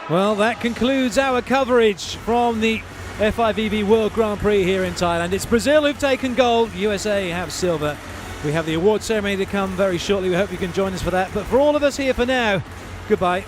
Well, that concludes our coverage from the FIVB World Grand Prix here in Thailand. It's Brazil who've taken gold, USA have silver. We have the award ceremony to come very shortly. We hope you can join us for that. But for all of us here for now, goodbye.